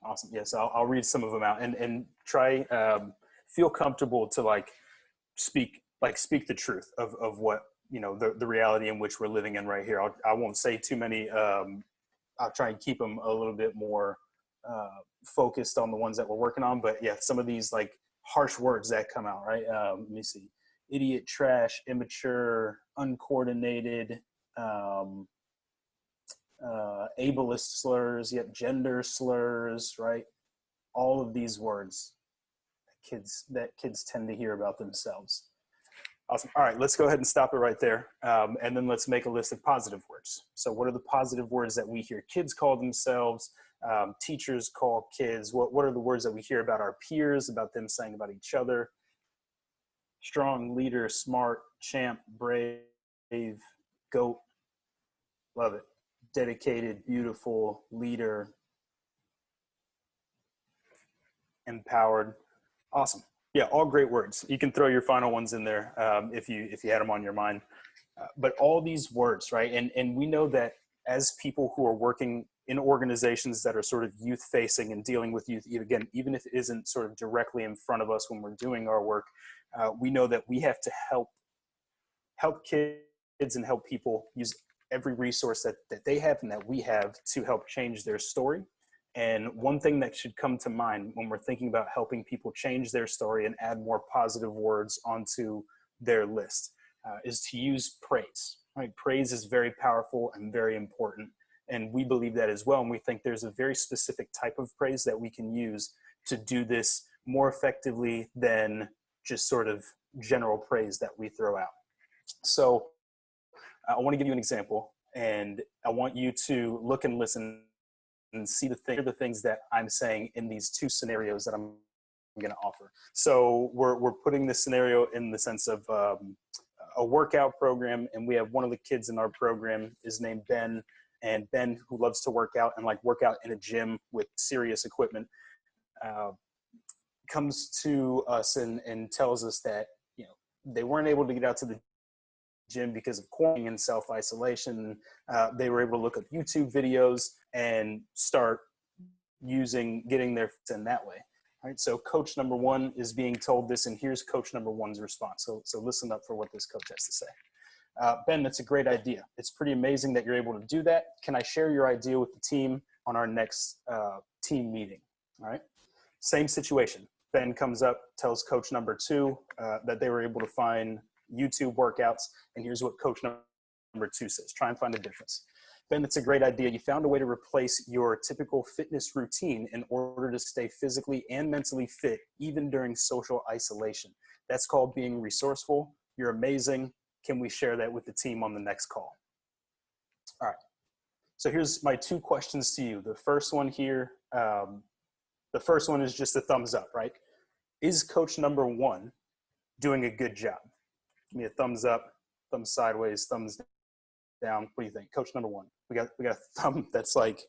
around? Awesome. Yes, I'll read some of them out and try, feel comfortable to speak the truth of what, the reality in which we're living in right here. I won't say too many. I'll try and keep them a little bit more focused on the ones that we're working on. But yeah, some of these harsh words that come out, right? Let me see. Idiot, trash, immature, uncoordinated, ableist slurs, gender slurs, right? All of these words that kids tend to hear about themselves. Awesome. All right, let's go ahead and stop it right there. And then let's make a list of positive words. So what are the positive words that we hear kids call themselves? Teachers call kids? What are the words that we hear about our peers, about them saying about each other? Strong, leader, smart, champ, brave, goat. Love it. Dedicated, beautiful, leader, empowered. Awesome. Yeah, all great words. You can throw your final ones in there if you had them on your mind. But all these words, right? And we know that as people who are working in organizations that are sort of youth facing and dealing with youth, again, even if it isn't sort of directly in front of us when we're doing our work, we know that we have to help kids and help people use every resource that they have and that we have to help change their story. And one thing that should come to mind when we're thinking about helping people change their story and add more positive words onto their list is to use praise. Right? Praise is very powerful and very important. And we believe that as well. And we think there's a very specific type of praise that we can use to do this more effectively than just sort of general praise that we throw out. So I want to give you an example, and I want you to look and listen and see the things that I'm saying in these two scenarios that I'm going to offer. So we're putting this scenario in the sense of a workout program, and we have one of the kids in our program is named Ben, and Ben, who loves to work out and like work out in a gym with serious equipment, comes to us and tells us that, you know, they weren't able to get out to the gym because of quarantine and self-isolation. They were able to look up YouTube videos and start getting their fits in that way. All right, so coach number one is being told this, and here's coach number one's response. So listen up for what this coach has to say. Ben, that's a great idea. It's pretty amazing that you're able to do that. Can I share your idea with the team on our next team meeting? All right, same situation. Ben comes up, tells coach number two that they were able to find YouTube workouts, and here's what coach number two says. Try and find a difference. Ben, that's a great idea. You found a way to replace your typical fitness routine in order to stay physically and mentally fit, even during social isolation. That's called being resourceful. You're amazing. Can we share that with the team on the next call? All right. So here's my two questions to you. The first one here, the first one is just a thumbs up, right? Is coach number one doing a good job? Give me a thumbs up, thumbs sideways, thumbs down. What do you think? Coach number one. We got a thumb that's like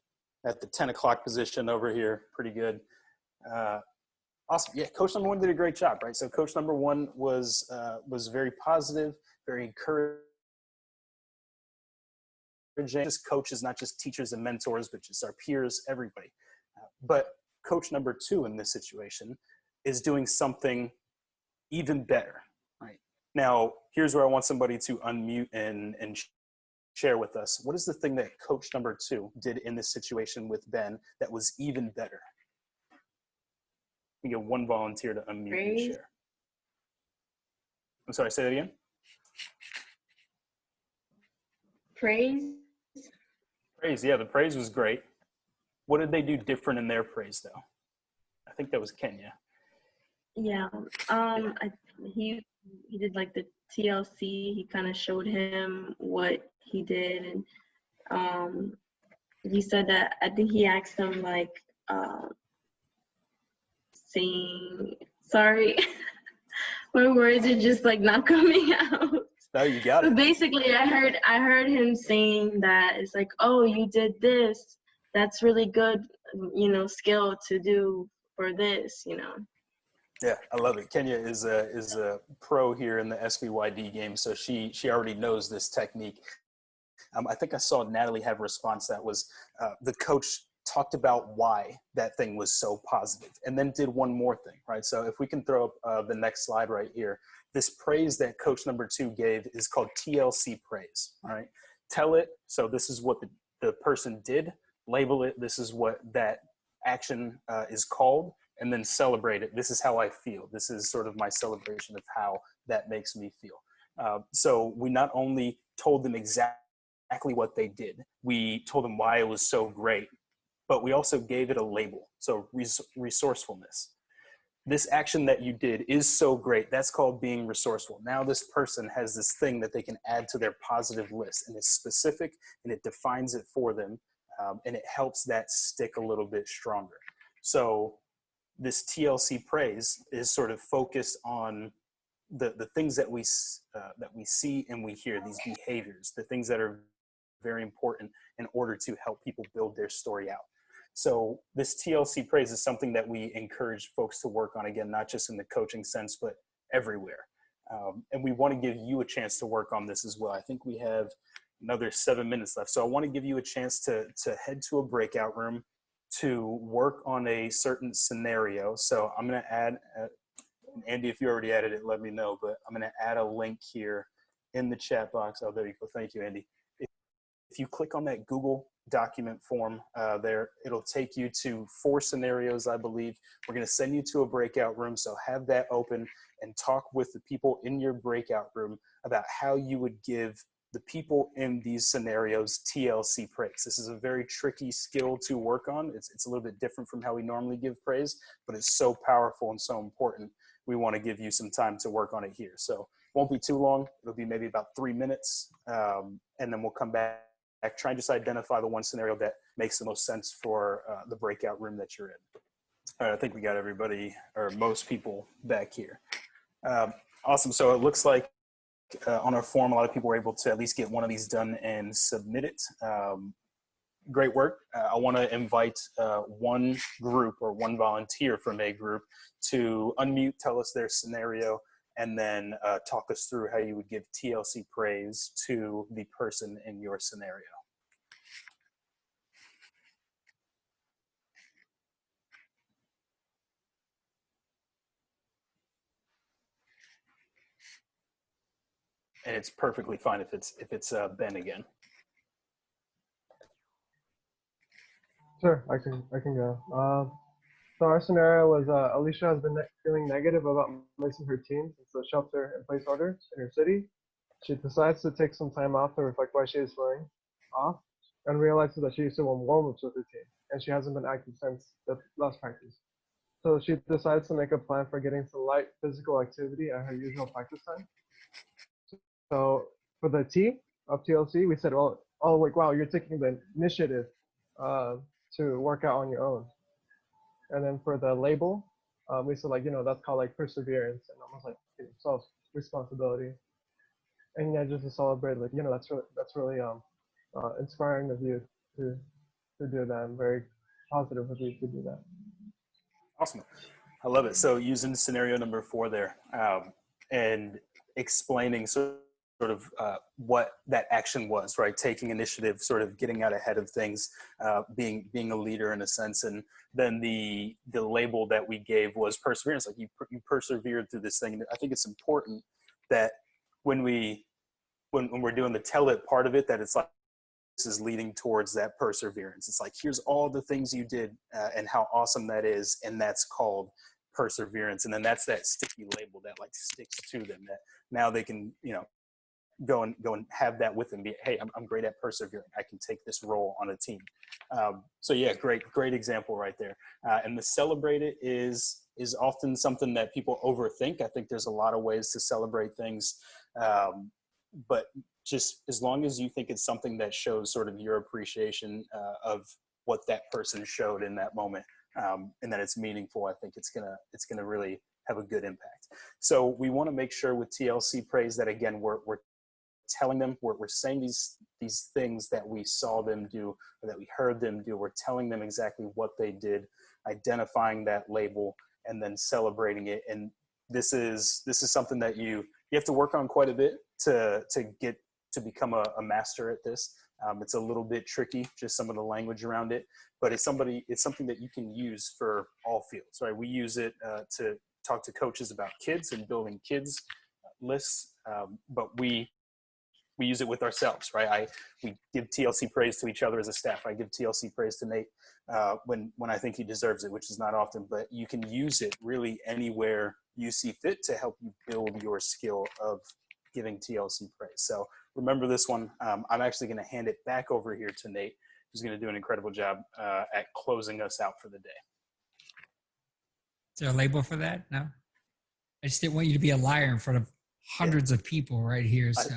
at the 10 o'clock position over here. Pretty good. Awesome. Yeah, coach number one did a great job, right? So coach number one was very positive, very encouraging. Just coaches, not just teachers and mentors, but just our peers, everybody. But coach number two in this situation is doing something even better, right? Now, here's where I want somebody to unmute and share with us. What is the thing that coach number two did in this situation with Ben that was even better? We get one volunteer to unmute and share. I'm sorry, say that again. Praise. Praise, yeah, the praise was great. What did they do different in their praise, though? I think that was Kenya. Yeah. He did like the TLC. He kind of showed him what he did, and he said that, I think he asked him like saying sorry. My words are just like not coming out. No, you got it. But basically, I heard him saying that it's like, oh, you did this. That's really good, skill to do for this, Yeah, I love it. Kenya is a pro here in the SBYD game, so she already knows this technique. I think I saw Natalie have a response that was the coach talked about why that thing was so positive, and then did one more thing, right? So if we can throw up the next slide right here, this praise that coach number two gave is called TLC praise, all right? Tell it, so this is what the person did, label it, this is what that action is called, and then celebrate it. This is how I feel. This is sort of my celebration of how that makes me feel. So we not only told them exactly what they did, we told them why it was so great, but we also gave it a label. So resourcefulness. This action that you did is so great. That's called being resourceful. Now this person has this thing that they can add to their positive list, and it's specific and it defines it for them, and it helps that stick a little bit stronger. So this TLC praise is sort of focused on the things that we see and we hear, these behaviors, the things that are very important in order to help people build their story out. So this TLC praise is something that we encourage folks to work on, again, not just in the coaching sense, but everywhere. And we want to give you a chance to work on this as well. I think we have another 7 minutes left. So I want to give you a chance to head to a breakout room to work on a certain scenario. So I'm going to add, Andy, if you already added it, let me know, but I'm going to add a link here in the chat box. Oh, there you go. Thank you, Andy. If you click on that Google document form there, it'll take you to 4 scenarios, I believe. We're going to send you to a breakout room. So have that open and talk with the people in your breakout room about how you would give the people in these scenarios TLC praise. This is a very tricky skill to work on. It's a little bit different from how we normally give praise, but it's so powerful and so important. We want to give you some time to work on it here. So it won't be too long. It'll be maybe about 3 minutes. And then we'll come back, try and just identify the one scenario that makes the most sense for the breakout room that you're in. All right, I think we got everybody, or most people, back here. Awesome. So it looks like on our form, a lot of people were able to at least get one of these done and submit it. Great work. I want to invite one group or one volunteer from a group to unmute, tell us their scenario, and then talk us through how you would give TLC praise to the person in your scenario. And it's perfectly fine if it's Ben again. Sure, I can go. So our scenario was Alicia has been feeling negative about missing her team since the shelter-in-place orders in her city. She decides to take some time off to reflect why she is feeling off and realizes that she used to win warm-ups with her team, and she hasn't been active since the last practice. So she decides to make a plan for getting some light physical activity at her usual practice time. So for the T of TLC, we said, well, oh, like, wow, you're taking the initiative to work out on your own. And then for the label, we said, like, that's called like perseverance and almost like self-responsibility. And yeah, just to celebrate, like, that's really inspiring of you to do that. I'm very positive of you to do that. Awesome. I love it. So using scenario number 4 there and explaining sort of what that action was, right? Taking initiative, sort of getting out ahead of things, being a leader in a sense. And then the label that we gave was perseverance. Like you persevered through this thing. And I think it's important that when we're doing the tell it part of it, that it's like, this is leading towards that perseverance. It's like, here's all the things you did and how awesome that is. And that's called perseverance. And then that's that sticky label that like sticks to them, that now they can, go and have that with them. Be, hey, I'm great at persevering. I can take this role on a team. So yeah, great example right there. And the celebrate it is often something that people overthink. I think there's a lot of ways to celebrate things. But just as long as you think it's something that shows sort of your appreciation of what that person showed in that moment, and that it's meaningful, I think it's gonna really have a good impact. So we want to make sure with TLC praise that, again, we're telling them, we're saying these things that we saw them do or that we heard them do. We're telling them exactly what they did, identifying that label, and then celebrating it. And this is something that you have to work on quite a bit to get to become a master at this. It's a little bit tricky, just some of the language around it, but it's something that you can use for all fields, right? We use it to talk to coaches about kids and building kids lists, but we use it with ourselves, right? We give TLC praise to each other as a staff. I give TLC praise to Nate when I think he deserves it, which is not often, but you can use it really anywhere you see fit to help you build your skill of giving TLC praise. So remember this one. I'm actually going to hand it back over here to Nate, who's going to do an incredible job at closing us out for the day. Is there a label for that? No? I just didn't want you to be a liar in front of hundreds of people right here. So.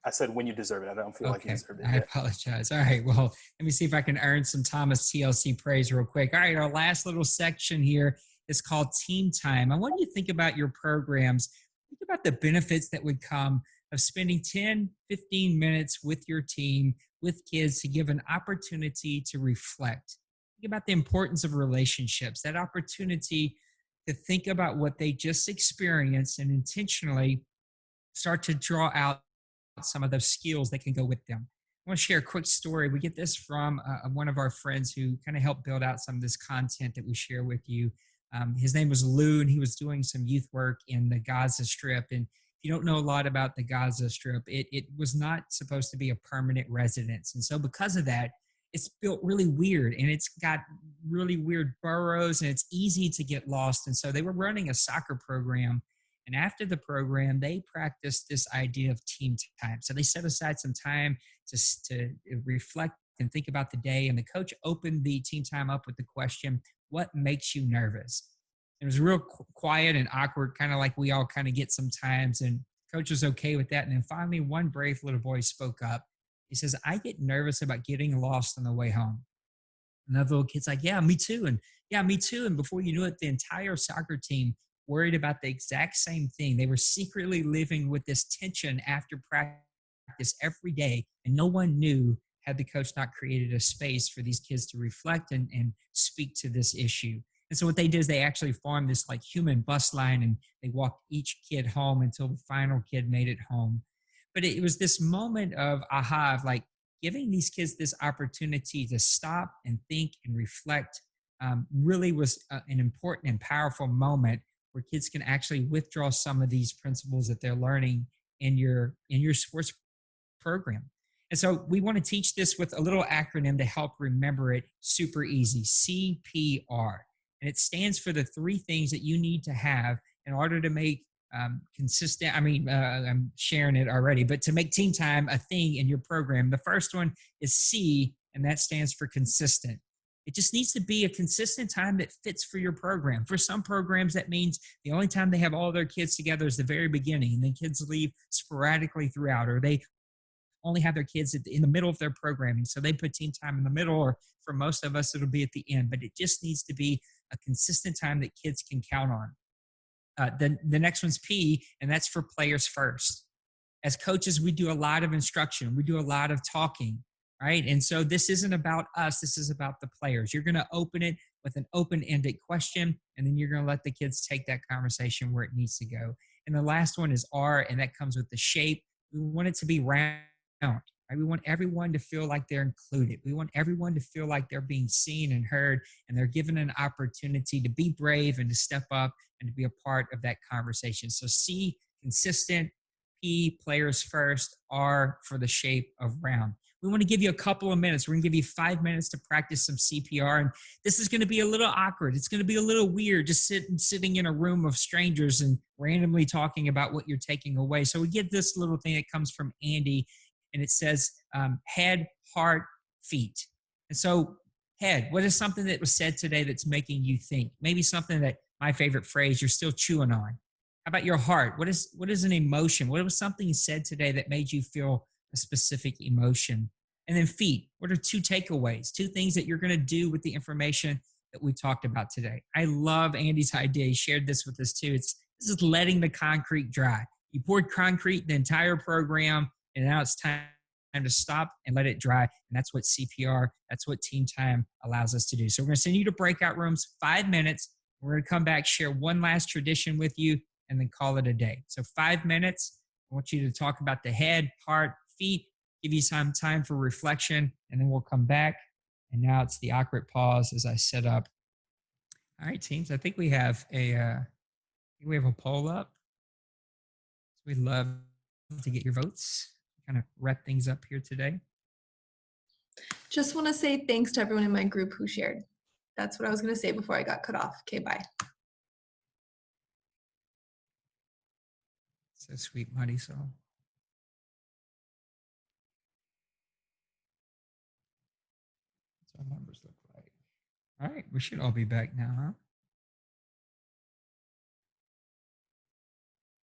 I said when you deserve it. I don't feel like you deserve it. I apologize. All right. Well, let me see if I can earn some Thomas TLC praise real quick. All right. Our last little section here is called Team Time. I want you to think about your programs. Think about the benefits that would come of spending 10, 15 minutes with your team, with kids, to give an opportunity to reflect. Think about the importance of relationships, that opportunity to think about what they just experienced and intentionally start to draw out some of those skills that can go with them. I want to share a quick story. We get this from one of our friends who kind of helped build out some of this content that we share with you. His name was Lou, and he was doing some youth work in the Gaza Strip. And if you don't know a lot about the Gaza Strip, it was not supposed to be a permanent residence. And so because of that, it's built really weird, and it's got really weird burrows, and it's easy to get lost. And so they were running a soccer program. And after the program, they practiced this idea of team time. So they set aside some time to reflect and think about the day. And the coach opened the team time up with the question, what makes you nervous? It was real quiet and awkward, kind of like we all kind of get sometimes. And coach was okay with that. And then finally, one brave little boy spoke up. He says, I get nervous about getting lost on the way home. Another little kid's like, yeah, me too. And yeah, me too. And before you knew it, the entire soccer team worried about the exact same thing. They were secretly living with this tension after practice every day. And no one knew, had the coach not created a space for these kids to reflect and speak to this issue. And so what they did is they actually formed this like human bus line, and they walked each kid home until the final kid made it home. But it was this moment of aha, of like giving these kids this opportunity to stop and think and reflect really was an important and powerful moment where kids can actually withdraw some of these principles that they're learning in your sports program. And so we want to teach this with a little acronym to help remember it super easy, CPR. And it stands for the three things that you need to have in order to make consistent, I'm sharing it already, but to make team time a thing in your program. The first one is C, and that stands for consistent. It just needs to be a consistent time that fits for your program. For some programs, that means the only time they have all their kids together is the very beginning, and then kids leave sporadically throughout, or they only have their kids in the middle of their programming. So they put team time in the middle, or for most of us, it'll be at the end. But it just needs to be a consistent time that kids can count on. The next one's P, and that's for players first. As coaches, we do a lot of instruction. We do a lot of talking, right? And so this isn't about us. This is about the players. You're going to open it with an open-ended question, and then you're going to let the kids take that conversation where it needs to go. And the last one is R, and that comes with the shape. We want it to be round. Right? We want everyone to feel like they're included. We want everyone to feel like they're being seen and heard, and they're given an opportunity to be brave and to step up and to be a part of that conversation. So C, consistent, P, players first, R for the shape of round. We want to give you a couple of minutes. We're going to give you 5 minutes to practice some CPR. And this is going to be a little awkward. It's going to be a little weird just sitting in a room of strangers and randomly talking about what you're taking away. So we get this little thing that comes from Andy, and it says head, heart, feet. And so head, what is something that was said today that's making you think? Maybe something that, my favorite phrase, you're still chewing on. How about your heart? What is an emotion? What was something said today that made you feel a specific emotion? And then feet, what are two takeaways, two things that you're going to do with the information that we talked about today? I love Andy's idea. He shared this with us too. This is letting the concrete dry. You poured concrete the entire program, and now it's time to stop and let it dry. And that's what CPR, that's what team time allows us to do. So we're going to send you to breakout rooms, 5 minutes. We're going to come back, share one last tradition with you, and then call it a day. So 5 minutes. I want you to talk about the head, heart, feet, give you some time for reflection, and then we'll come back. And now it's the awkward pause as I set up. All right, teams, I think we have a poll up. So we'd love to get your votes. Kind of wrap things up here today. Just want to say thanks to everyone in my group who shared. That's what I was going to say before I got cut off. Okay, bye. So sweet, Marisol. What's our numbers look like? All right, we should all be back now, huh?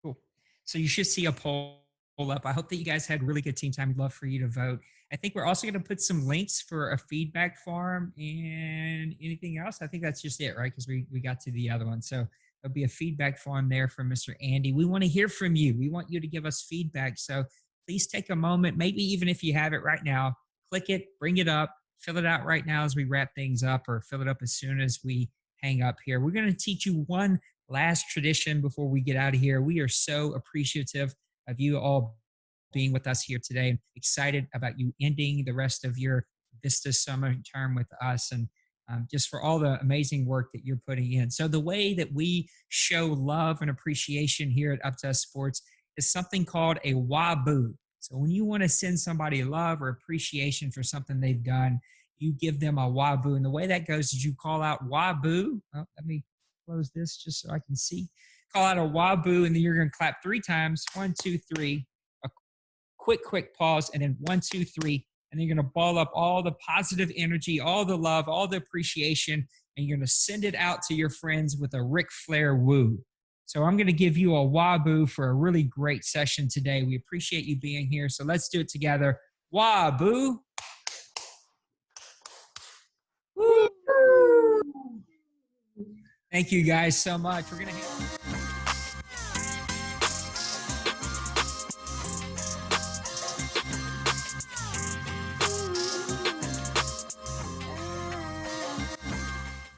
Cool. So you should see a poll up. I hope that you guys had really good team time. We'd love for you to vote. I think we're also going to put some links for a feedback form and anything else. I think that's just it, right? Because we got to the other one. So there'll be a feedback form there from Mr. Andy. We want to hear from you. We want you to give us feedback. So please take a moment, maybe even if you have it right now, click it, bring it up, fill it out right now as we wrap things up, or fill it up as soon as we hang up here. We're going to teach you one last tradition before we get out of here. We are so appreciative of you all being with us here today. Excited about you ending the rest of your VISTA summer term with us, and just for all the amazing work that you're putting in. So the way that we show love and appreciation here at Up2Us Sports is something called a waboo. So when you want to send somebody love or appreciation for something they've done, you give them a waboo. And the way that goes is you call out waboo. Oh, let me close this just so I can see. Call out a waboo, and then you're going to clap 3 times. 1, 2, 3. A quick pause, and then 1, 2, 3. And then you're going to ball up all the positive energy, all the love, all the appreciation, and you're going to send it out to your friends with a Ric Flair woo. So I'm going to give you a waboo for a really great session today. We appreciate you being here. So let's do it together. Waboo. Woo. Thank you guys so much. We're going to